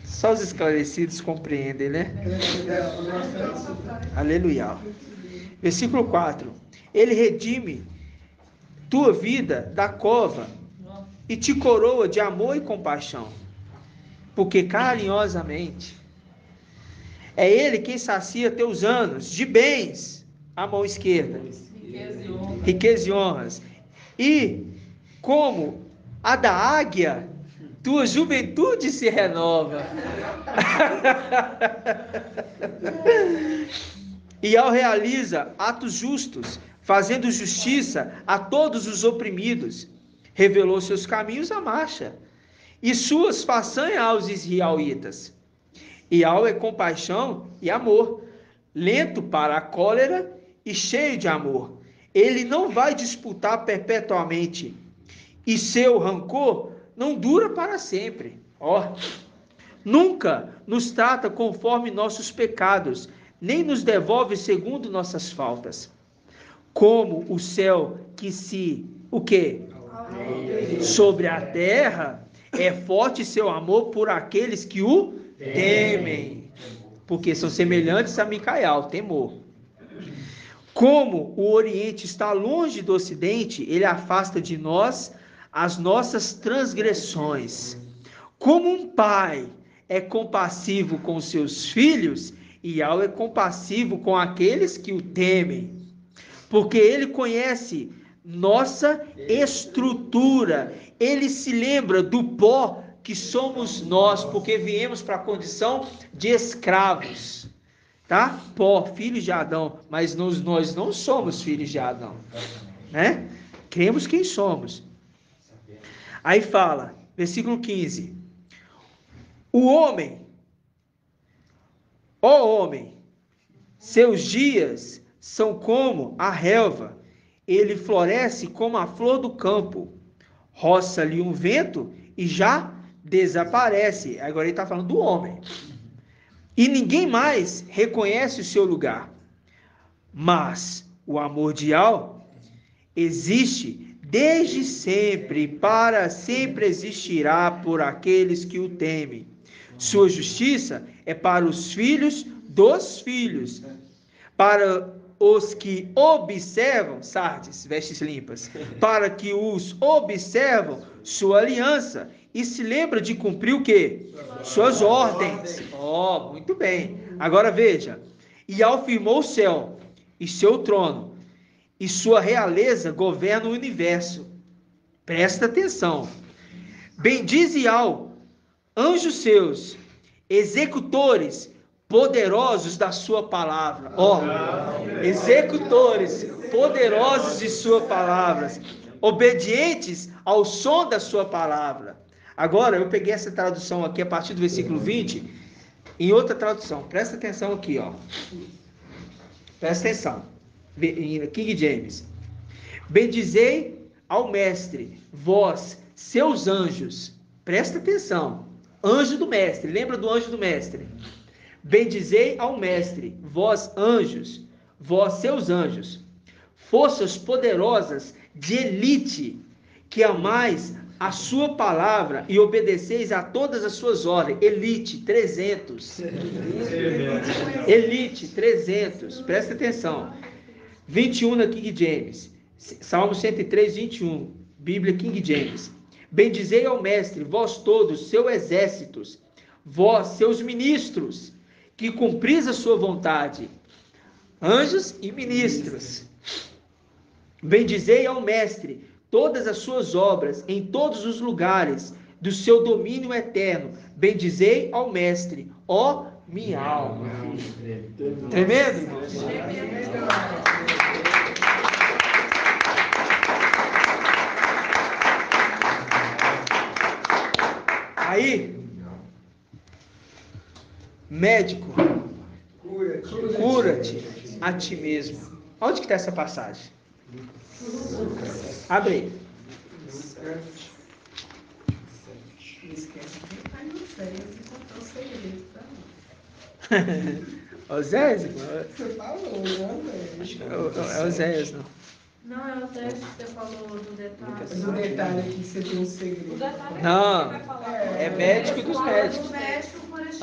Só os esclarecidos compreendem, né? Aleluia. Versículo 4. Ele redime tua vida da cova e te coroa de amor e compaixão, porque carinhosamente é Ele quem sacia teus anos de bens, a mão esquerda, riqueza e honras, e como a da águia, tua juventude se renova. E ao realiza atos justos, fazendo justiça a todos os oprimidos, revelou seus caminhos à marcha, e suas façanhas aos israelitas. Ial é compaixão e amor, lento para a cólera e cheio de amor. Ele não vai disputar perpetuamente, e seu rancor não dura para sempre. Nunca nos trata conforme nossos pecados, nem nos devolve segundo nossas faltas. Como o céu que o quê? Sobre a terra, é forte seu amor por aqueles que o temem, porque são semelhantes a Micael, temor. Como o Oriente está longe do Ocidente, ele afasta de nós as nossas transgressões. Como um pai é compassivo com seus filhos, Ial é compassivo com aqueles que o temem, porque ele conhece nossa estrutura, ele se lembra do pó que somos nós, porque viemos para a condição de escravos, tá? Pó, filhos de Adão, mas nós não somos filhos de Adão, né? Cremos quem somos. Aí fala, versículo 15, o homem, ó homem, seus dias são como a relva, ele floresce como a flor do campo, roça-lhe um vento e já desaparece. Agora ele está falando do homem. E ninguém mais reconhece o seu lugar. Mas o amor de Ial existe desde sempre, para sempre existirá por aqueles que o temem. Sua justiça é para os filhos dos filhos, para os que observam, Sardes, vestes limpas, para que os observam sua aliança e se lembra de cumprir o quê? Suas ordens. Muito bem. Agora veja, e afirmou o céu e seu trono, e sua realeza governa o universo. Presta atenção. Bendize ao anjos seus, executores poderosos da sua palavra. Executores poderosos de sua palavra, obedientes ao som da sua palavra. Agora, eu peguei essa tradução aqui a partir do versículo 20, em outra tradução. Presta atenção aqui, Presta atenção. Em King James. Bendizei ao mestre, vós, seus anjos. Presta atenção. Anjo do mestre. Lembra do anjo do mestre? Bendizei ao mestre, vós anjos, vós seus anjos. Forças poderosas de elite, que amais a sua palavra e obedeceis a todas as suas ordens. Elite, 300. Elite, 300. Presta atenção. 21 na King James. Salmo 103, 21. Bíblia King James. Bendizei ao mestre, vós todos, seus exércitos, vós, seus ministros, que cumpris a sua vontade. Anjos e ministros. Bendizei ao mestre todas as suas obras em todos os lugares do seu domínio eterno. Bendizei ao mestre, ó minha alma. Tremendo, irmãos? Aí, médico, cura-te a ti mesmo. Onde que está essa passagem? Abre aí. Oséias? Você falou, né? É Oséias, não. Não, é o teste que você falou do detalhe. Do detalhe aqui que você tem um segredo. Não, é médico dos médicos.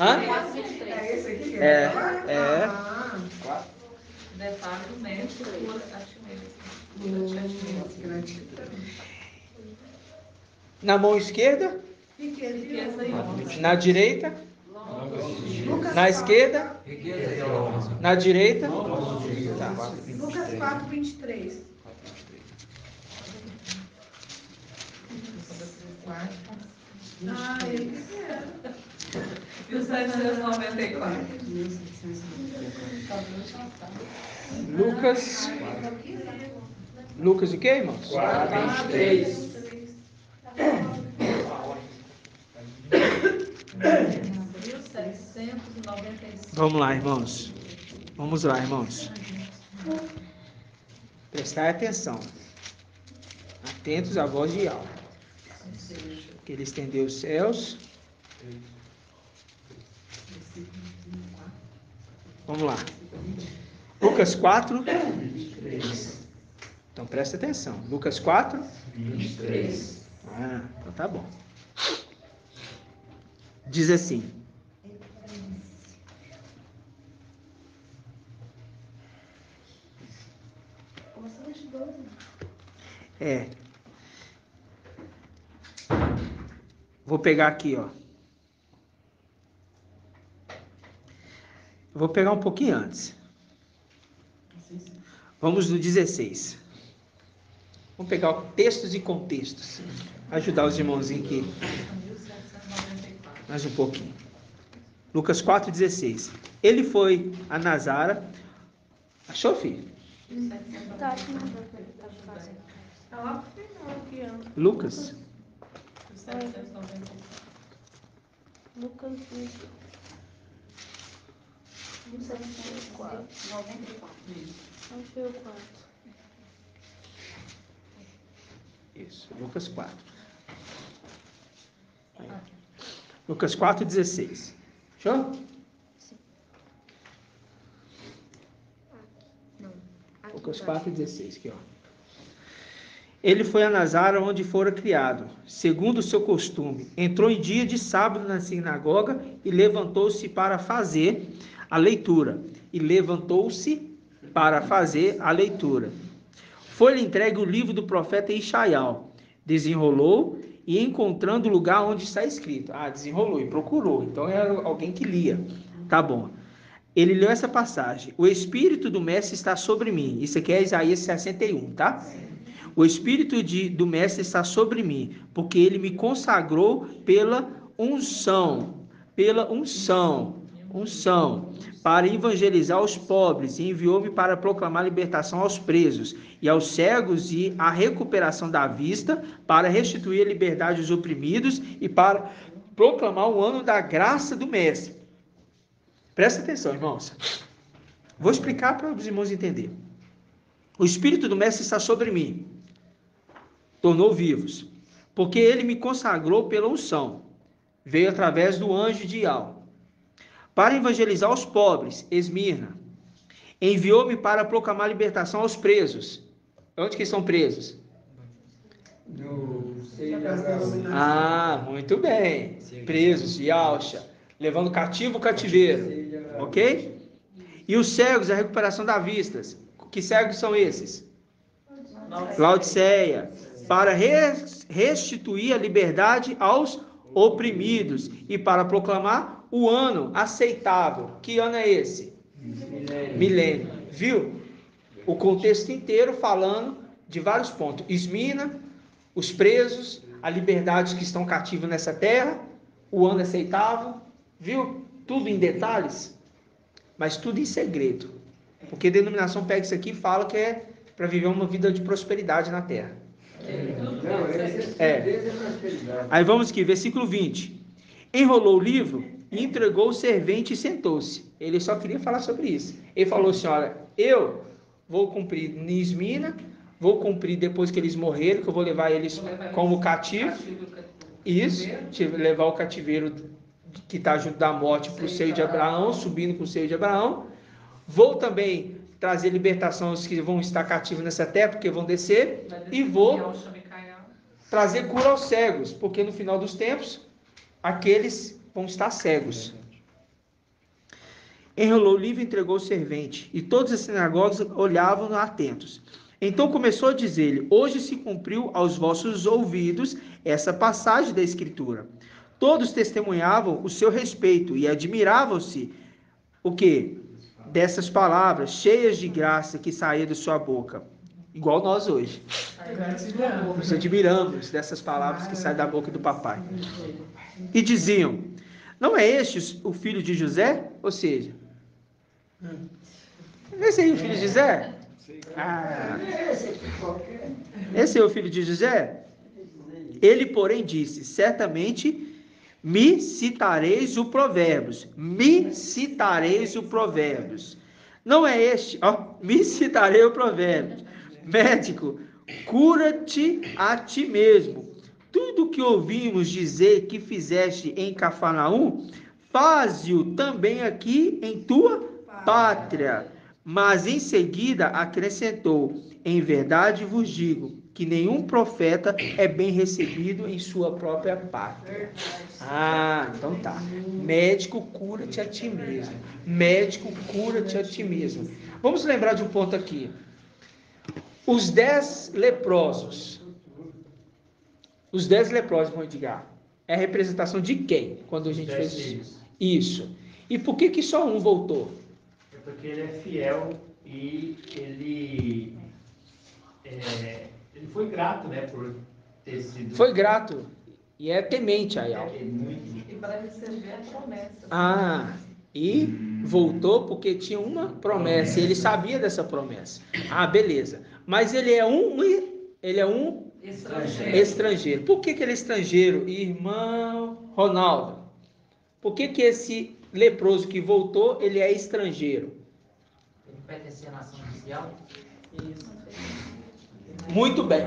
Hã? É esse aqui que É. Detalhe do médico cura a ti mesmo. Na mão esquerda? Na direita? Na esquerda? Na direita? Tá. Lucas 4, 23. Ah, ele quer. 1794. Lucas o que, irmãos? 4:23. Vamos lá, irmãos. Vamos lá, irmãos. Prestar atenção. Atentos à voz de alma. Que ele estendeu os céus. Vamos lá. Lucas 4. Então presta atenção. Lucas 4. 23. Então tá bom. Diz assim. Vou pegar aqui, Vou pegar um pouquinho antes. Vamos no 16. Vamos pegar textos e contextos. Ajudar os irmãozinhos aqui. Mais um pouquinho. Lucas 4:16. Ele foi a Nazara. Achou, filho? Tá aqui no Lucas. Lucas 4. Achei o 4. Isso, Lucas 4. Aí. Lucas 4:16. Achou? Lucas 4:16, aqui, Ele foi a Nazara, onde fora criado, segundo o seu costume. Entrou em dia de sábado na sinagoga e levantou-se para fazer a leitura. Foi-lhe entregue o livro do profeta Ishaial. Desenrolou e encontrando o lugar onde está escrito. Desenrolou e procurou. Então era alguém que lia. Tá bom. ele leu essa passagem. O Espírito do Mestre está sobre mim. Isso aqui é Isaías 61, tá? O Espírito do Mestre está sobre mim, porque ele me consagrou pela unção, para evangelizar os pobres, e enviou-me para proclamar libertação aos presos e aos cegos e a recuperação da vista, para restituir a liberdade aos oprimidos e para proclamar o ano da graça do Mestre. Presta atenção, irmãos. Vou explicar para os irmãos entenderem. O Espírito do Mestre está sobre mim, tornou vivos, porque ele me consagrou pela unção, veio através do anjo de Ial, para evangelizar os pobres, Esmirna, enviou-me para proclamar libertação aos presos. Onde que estão presos? Muito bem, presos de Alcha, levando cativo o cativeiro, ok? E os cegos, a recuperação da vista. Que cegos são esses? Laodiceia, para restituir a liberdade aos oprimidos e para proclamar o ano aceitável. Que ano é esse? Milênio. Viu? O contexto inteiro falando de vários pontos. Esmirna, os presos, a liberdade que estão cativos nessa terra, o ano aceitável. Viu? Tudo em detalhes, mas tudo em segredo. Porque a denominação pega isso aqui e fala que é para viver uma vida de prosperidade na terra. Aí vamos aqui, versículo 20. Enrolou o livro e entregou o servente e sentou-se. Ele só queria falar sobre isso. Ele falou assim: olha, eu vou cumprir Nismina, vou cumprir depois que eles morrerem, que eu vou levar eles como cativo. Isso, levar o cativeiro que está junto da morte para o seio de Abraão, subindo para o seio de Abraão. Vou também trazer libertação aos que vão estar cativos nessa terra, porque vão descer. E vou trazer cura aos cegos, porque no final dos tempos, aqueles vão estar cegos. Enrolou o livro e entregou o servente, e todas as sinagogas olhavam atentos. Então começou a dizer-lhe: hoje se cumpriu aos vossos ouvidos essa passagem da Escritura. Todos testemunhavam o seu respeito e admiravam-se, o quê? Dessas palavras cheias de graça que saía de sua boca. Igual nós hoje. Nos admiramos dessas palavras que saem da boca do papai. E diziam: não é este o filho de José? Ou seja, esse aí é o filho de José? Esse é o filho de José? Ele, porém, disse: certamente me citareis o Provérbios. Me citareis o Provérbios. Não é este, me citarei o Provérbios. Médico, cura-te a ti mesmo. Tudo que ouvimos dizer que fizeste em Cafarnaum, faze-o também aqui em tua pátria. Mas em seguida acrescentou: em verdade vos digo que nenhum profeta é bem recebido em sua própria pátria. Então tá. Médico, cura-te a ti mesmo. Médico, cura-te a ti mesmo. Vamos lembrar de um ponto aqui. Os 10 leprosos. Os 10 leprosos, vão Edgar, é a representação de quem? Quando a gente fez isso. E por que só um voltou? É porque ele é fiel e ele foi grato, né, por ter sido... Foi grato e é temente a Ial. E para receber a promessa. E voltou porque tinha uma promessa, e ele sabia dessa promessa. Beleza. Mas ele é um estrangeiro. Por que ele é estrangeiro, irmão Ronaldo? Por que esse leproso que voltou, ele é estrangeiro? Ele pertence à nação inicial? Isso. Muito bem.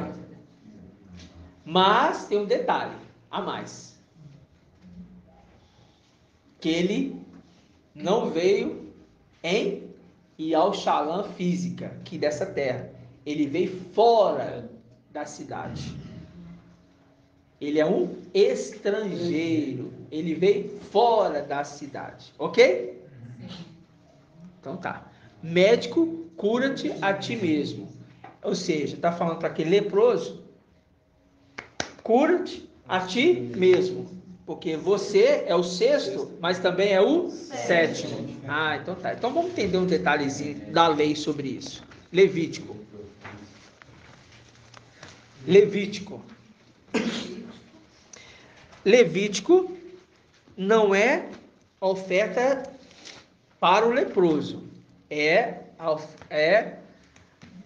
Mas tem um detalhe a mais. Que ele não veio em Ial-Shalom física, aqui dessa terra. Ele veio fora da cidade. Ele é um estrangeiro. Ele veio fora da cidade. Ok? Então tá. Médico, cura-te a ti mesmo. Ou seja, está falando para aquele leproso: cura-te a ti mesmo. Porque você é o sexto, mas também é o sétimo. Ah, então tá. Então vamos entender um detalhezinho da lei sobre isso. Levítico. Levítico não é oferta para o leproso. É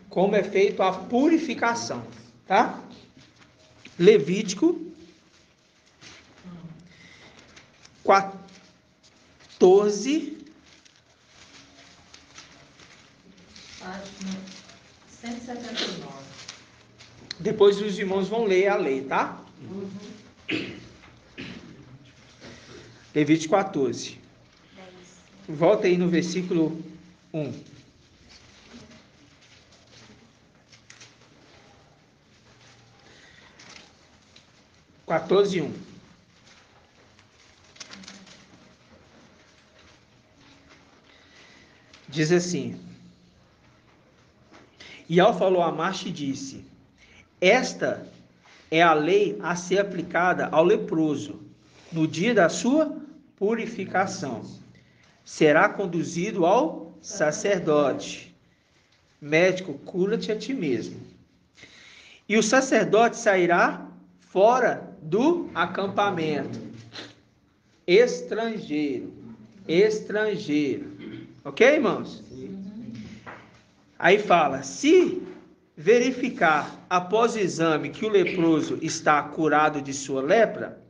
como é feito a purificação, tá? Levítico 14. Página 179. Depois os irmãos vão ler a lei, tá? Levítico 14. Volta aí no versículo 1. (14:1). Diz assim: E ao falou a Marche disse: Esta é a lei a ser aplicada ao leproso no dia da sua purificação. Será conduzido ao sacerdote. Médico, cura-te a ti mesmo. E o sacerdote sairá fora do acampamento. Estrangeiro. Ok, irmãos? Aí fala, se verificar após o exame que o leproso está curado de sua lepra,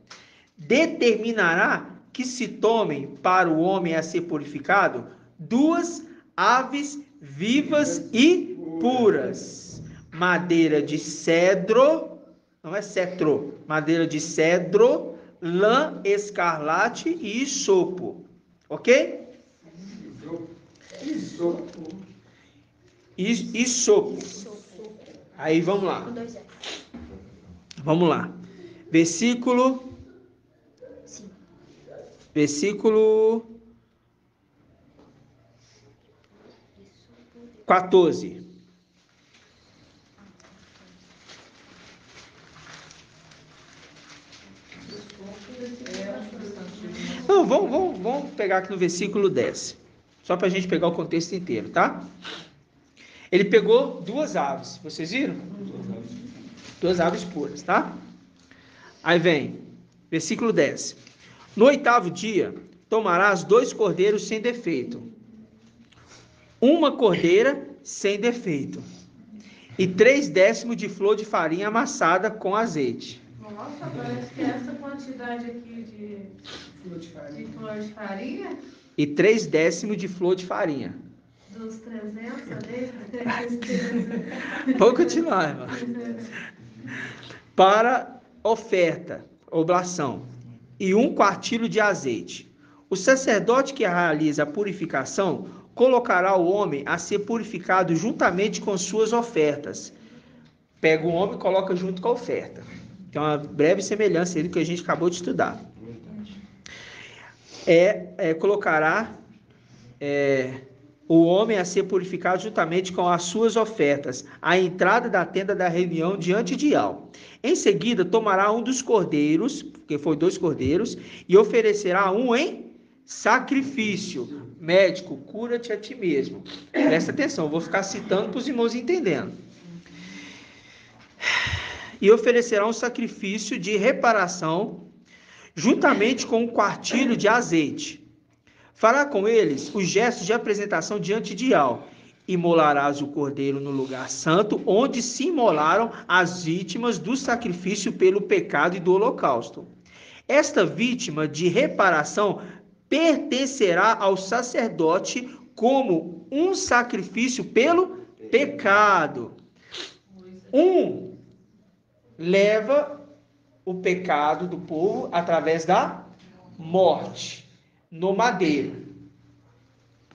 determinará que se tomem para o homem a ser purificado 2 aves vivas e puras, madeira de cedro, não é cetro, madeira de cedro, lã escarlate e isopo, ok? Isopo. Aí vamos lá. Vamos lá. Versículo 14. Não, vamos pegar aqui no versículo 10. Só para a gente pegar o contexto inteiro, tá? Ele pegou 2 aves, vocês viram? 2 aves puras, tá? Aí vem, versículo 10. No 8º dia, tomarás 2 cordeiros sem defeito, 1 cordeira sem defeito, e 3/10 de flor de farinha amassada com azeite. Nossa, parece que essa quantidade aqui de flor de farinha? E 3/10 de flor de farinha. Dos 300, Vamos continuar, irmão. Para oferta, oblação, e 1 quartilho de azeite. O sacerdote que realiza a purificação colocará o homem a ser purificado juntamente com suas ofertas. Pega o homem e coloca junto com a oferta. Que é uma breve semelhança do que a gente acabou de estudar. Colocará o homem a ser purificado juntamente com as suas ofertas, à entrada da tenda da reunião diante de El. Em seguida, tomará um dos cordeiros, porque foi 2 cordeiros, e oferecerá um em sacrifício. Médico, cura-te a ti mesmo. Presta atenção, vou ficar citando para os irmãos entendendo. E oferecerá um sacrifício de reparação, juntamente com 1 quartilho de azeite. Fará com eles os gestos de apresentação diante de El. Imolarás o cordeiro no lugar santo, onde se imolaram as vítimas do sacrifício pelo pecado e do holocausto. Esta vítima de reparação pertencerá ao sacerdote como um sacrifício pelo pecado. Leva o pecado do povo através da morte no madeiro.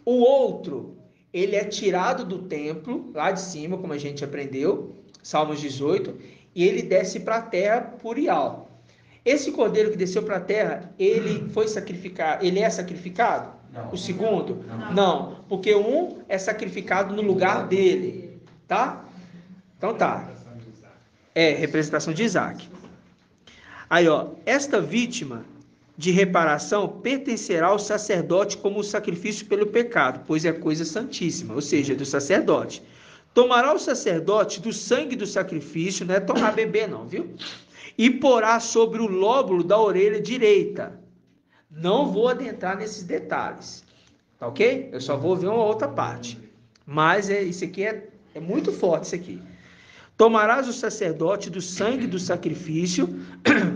O outro, ele é tirado do templo, lá de cima, como a gente aprendeu, Salmos 18, e ele desce para a terra por Ial. Esse cordeiro que desceu para a terra, ele foi sacrificado, ele é sacrificado? Não. O segundo? Não, porque um é sacrificado no lugar dele, tá? Então tá. É, representação de Isaac. Aí, ó, esta vítima de reparação pertencerá ao sacerdote como um sacrifício pelo pecado, pois é coisa santíssima, ou seja, do sacerdote. Tomará o sacerdote do sangue do sacrifício, não é tomar beber não, viu? E porá sobre o lóbulo da orelha direita. Não vou adentrar nesses detalhes, tá ok? Eu só vou ver uma outra parte. Mas isso aqui é muito forte, isso aqui. Tomarás o sacerdote do sangue do sacrifício,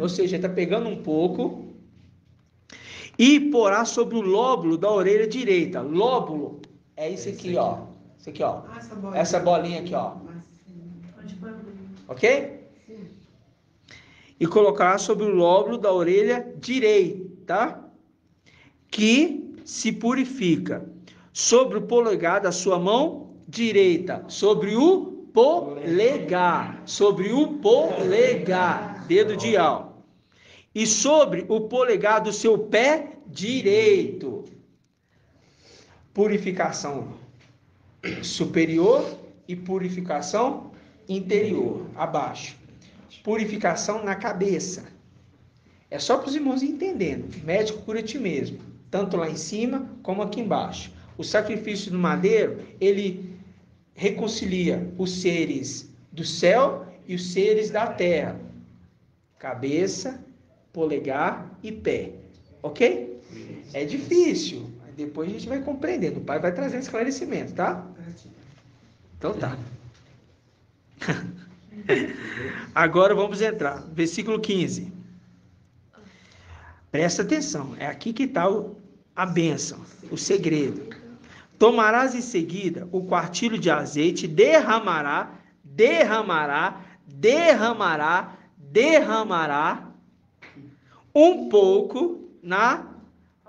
ou seja, está pegando um pouco, e porá sobre o lóbulo da orelha direita. Lóbulo é isso aqui, ó. Isso aqui, ó. Essa bolinha aqui, ó. Ok? E colocará sobre o lóbulo da orelha direita, que se purifica. Sobre o polegar da sua mão direita. Sobre o polegar. Sobre o polegar. Dedo de Al. E sobre o polegar do seu pé direito. Purificação superior e purificação interior, abaixo. Purificação na cabeça. É só para os irmãos entenderem. Médico cura a ti mesmo, tanto lá em cima como aqui embaixo. O sacrifício do madeiro, ele reconcilia os seres do céu e os seres da terra. Cabeça, polegar e pé. Ok? É difícil. Depois a gente vai compreendendo. O pai vai trazendo esclarecimento, tá? Então tá. Agora vamos entrar. Versículo 15. Presta atenção. É aqui que está a bênção, o segredo. Tomarás em seguida o quartilho de azeite, derramará um pouco na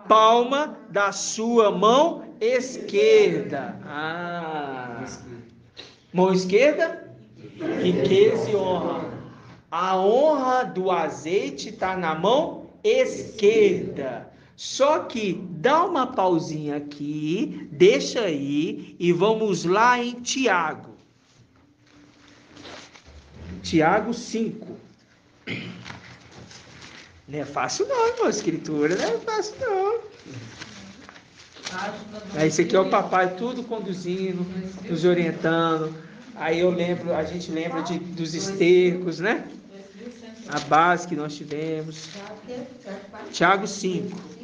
palma da sua mão esquerda. Mão esquerda, riqueza e honra. A honra do azeite está na mão esquerda. Só que dá uma pausinha aqui, deixa aí e vamos lá em Tiago. Tiago 5. Não é fácil não, irmão. Escritura não é fácil não. Esse aqui é o papai tudo conduzindo, nos orientando. Aí a gente lembra dos estercos, né? A base que nós tivemos. Tiago 5.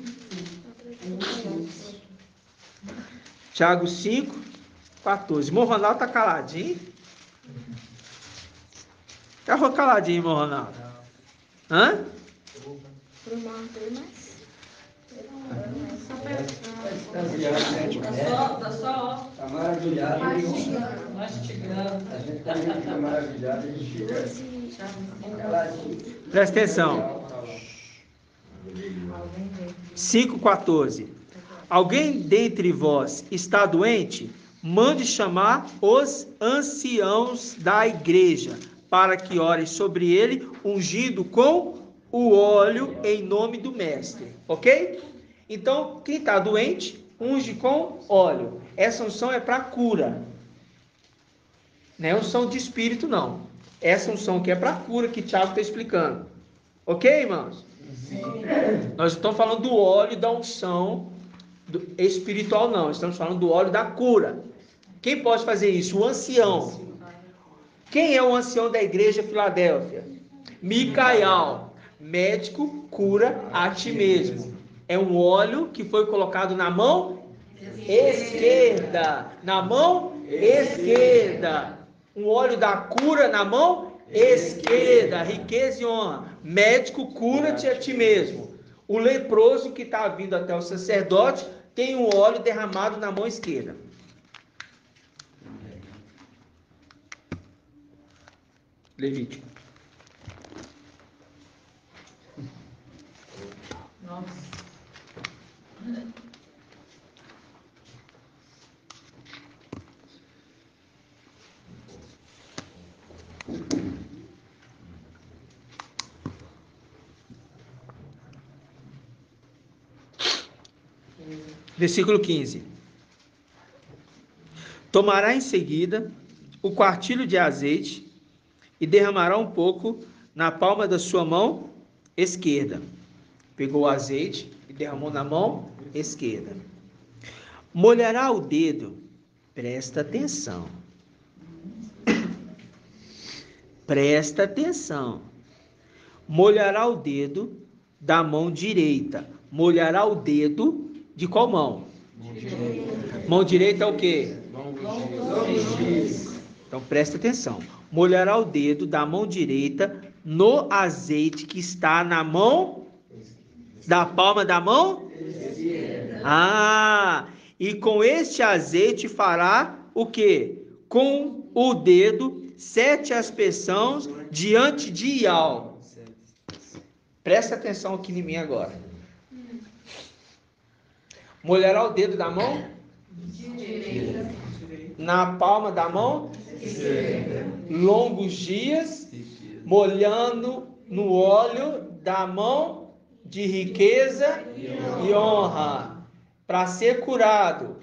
Tiago 5, 14. Irmão Ronaldo tá caladinho? Tá caladinho, irmão Ronaldo? Hã? Está maravilhado. A gente está maravilhado. A gente fica caladinho. Presta atenção. 5,14. Alguém dentre vós está doente? Mande chamar os anciãos da igreja, para que orem sobre ele, ungido com o óleo em nome do mestre. Ok? Então, quem está doente, unge com óleo. Essa unção é para cura. Não é unção de espírito, não. Essa unção que é para cura, que Tiago está explicando. Ok, irmãos? Sim. Nós estamos falando do óleo da unção espiritual, não. Estamos falando do óleo da cura. Quem pode fazer isso? O ancião. Quem é o ancião da igreja Filadélfia? Micael. Médico, cura a ti mesmo. É um óleo que foi colocado na mão esquerda. Na mão esquerda. Um óleo da cura na mão esquerda. Riqueza e honra. Médico, cura-te a ti mesmo. O leproso que está vindo até o sacerdote tem um óleo derramado na mão esquerda. Levítico. Nossa. Versículo 15. Tomará em seguida o quartilho de azeite e derramará um pouco na palma da sua mão esquerda. Pegou o azeite e derramou na mão esquerda. Molhará o dedo, presta atenção. Presta atenção. Molhará o dedo da mão direita. Molhará o dedo de qual mão? Mão direita é o quê? Então presta atenção. Molhará o dedo da mão direita no azeite que está na mão da palma da mão? E com este azeite fará o quê? Com o dedo 7 aspersões diante de Ial. Presta atenção aqui em mim agora. Molhará o dedo da mão direita na palma da mão esquerda. Longos dias, molhando no óleo da mão de riqueza e honra, para ser curado.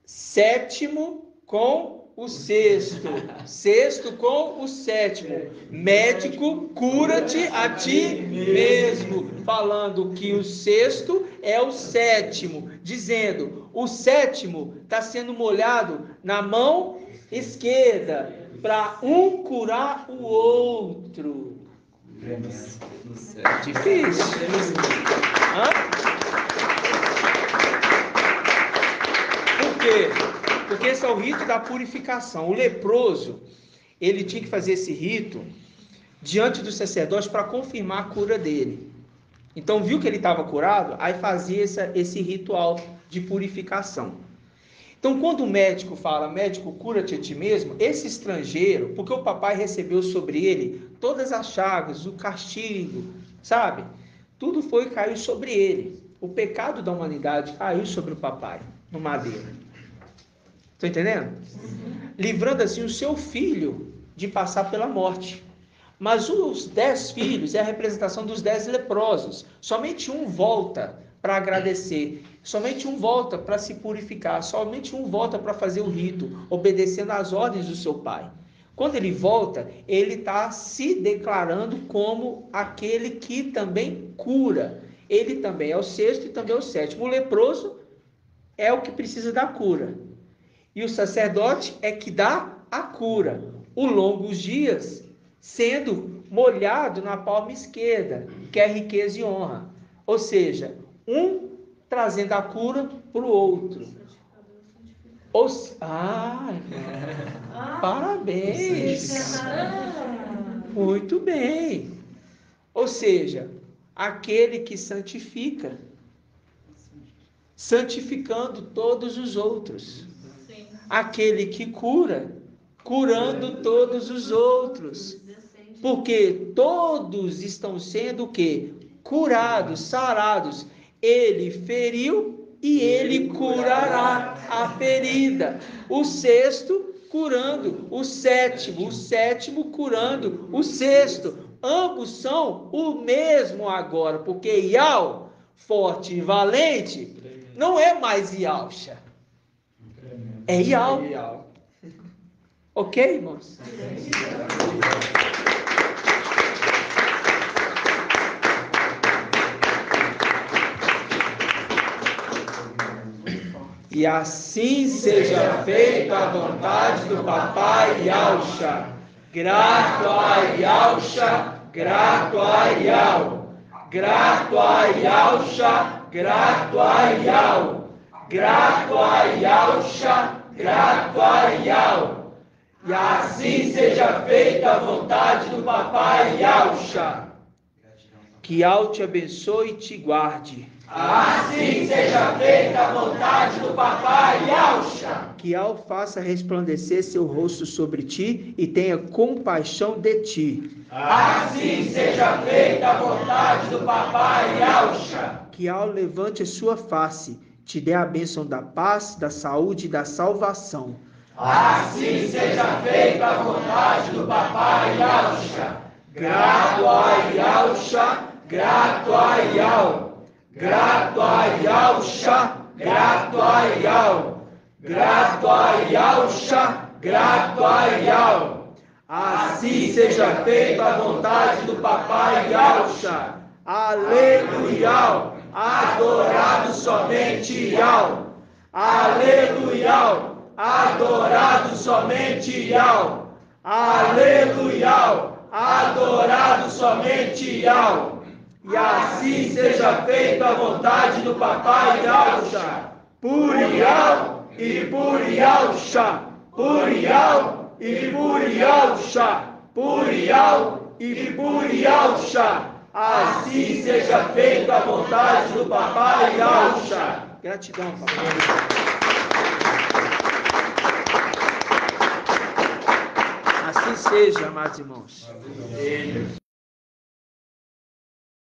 7º com o 6º, 6º com o 7º. Médico, cura-te a ti mesmo, falando que o 6º é o 7º, dizendo, o 7º está sendo molhado na mão esquerda, para um curar o outro. Difícil. Por quê? Porque esse é o rito da purificação. O leproso, ele tinha que fazer esse rito diante do sacerdote para confirmar a cura dele. Então, viu que ele estava curado? Aí fazia esse ritual de purificação. Então, quando o médico fala, médico, cura-te a ti mesmo, esse estrangeiro, porque o papai recebeu sobre ele todas as chagas, o castigo, sabe? Tudo caiu sobre ele. O pecado da humanidade caiu sobre o papai, no madeiro. Estão entendendo? Livrando assim o seu filho de passar pela morte. Mas os 10 filhos é a representação dos 10 leprosos. Somente um volta para agradecer. Somente um volta para se purificar. Somente um volta para fazer o rito, obedecendo às ordens do seu pai. Quando ele volta, ele está se declarando como aquele que também cura. Ele também é o 6º e também é o 7º. O leproso é o que precisa da cura. E o sacerdote é que dá a cura. O longos dias sendo molhado na palma esquerda, que é riqueza e honra. Ou seja, um trazendo a cura para o outro. Parabéns! Muito bem. Ou seja, aquele que santifica, santificando todos os outros. Aquele que cura, curando todos os outros. Porque todos estão sendo o quê? Curados, sarados. Ele feriu e ele curará a ferida. O 6º curando o 7º, o 7º curando o 6º. Ambos são o mesmo agora, porque Ial, forte e valente, não é mais Ialcha. É Ial. Ok, irmãos? E assim seja feita a vontade do papai Ialcha. Grato a Ialcha, grato a Ial. Grato a Ialcha, grato a Ial. Grato a Ialcha, grato a Ial. E assim seja feita a vontade do papai Ialcha. Que Ial te abençoe e te guarde. Assim seja feita a vontade do papai Ialcha. Que Ial faça resplandecer seu rosto sobre ti e tenha compaixão de ti. Assim seja feita a vontade do papai Ialcha. Que Ial levante a sua face, te dê a bênção da paz, da saúde e da salvação. Assim seja feita a vontade do papai Ialcha. Grato a Ialcha, grato a Ial. Grato a Ialcha, grato a Ial. Grato a Ialcha, grato a Ial. Assim seja feita a vontade do papai Ialcha. Aleluia, adorado somente Yau. Aleluia, adorado somente Yau. Aleluia, adorado somente Yau. E assim seja feita a vontade do Papai Yahusha. Por Yau e por Yahusha. Por Yau e por Yahusha. Por Yau e por Yahusha. Assim seja feita a vontade do Papai Yahusha. Gratidão, papai. Assim seja, amados irmãos.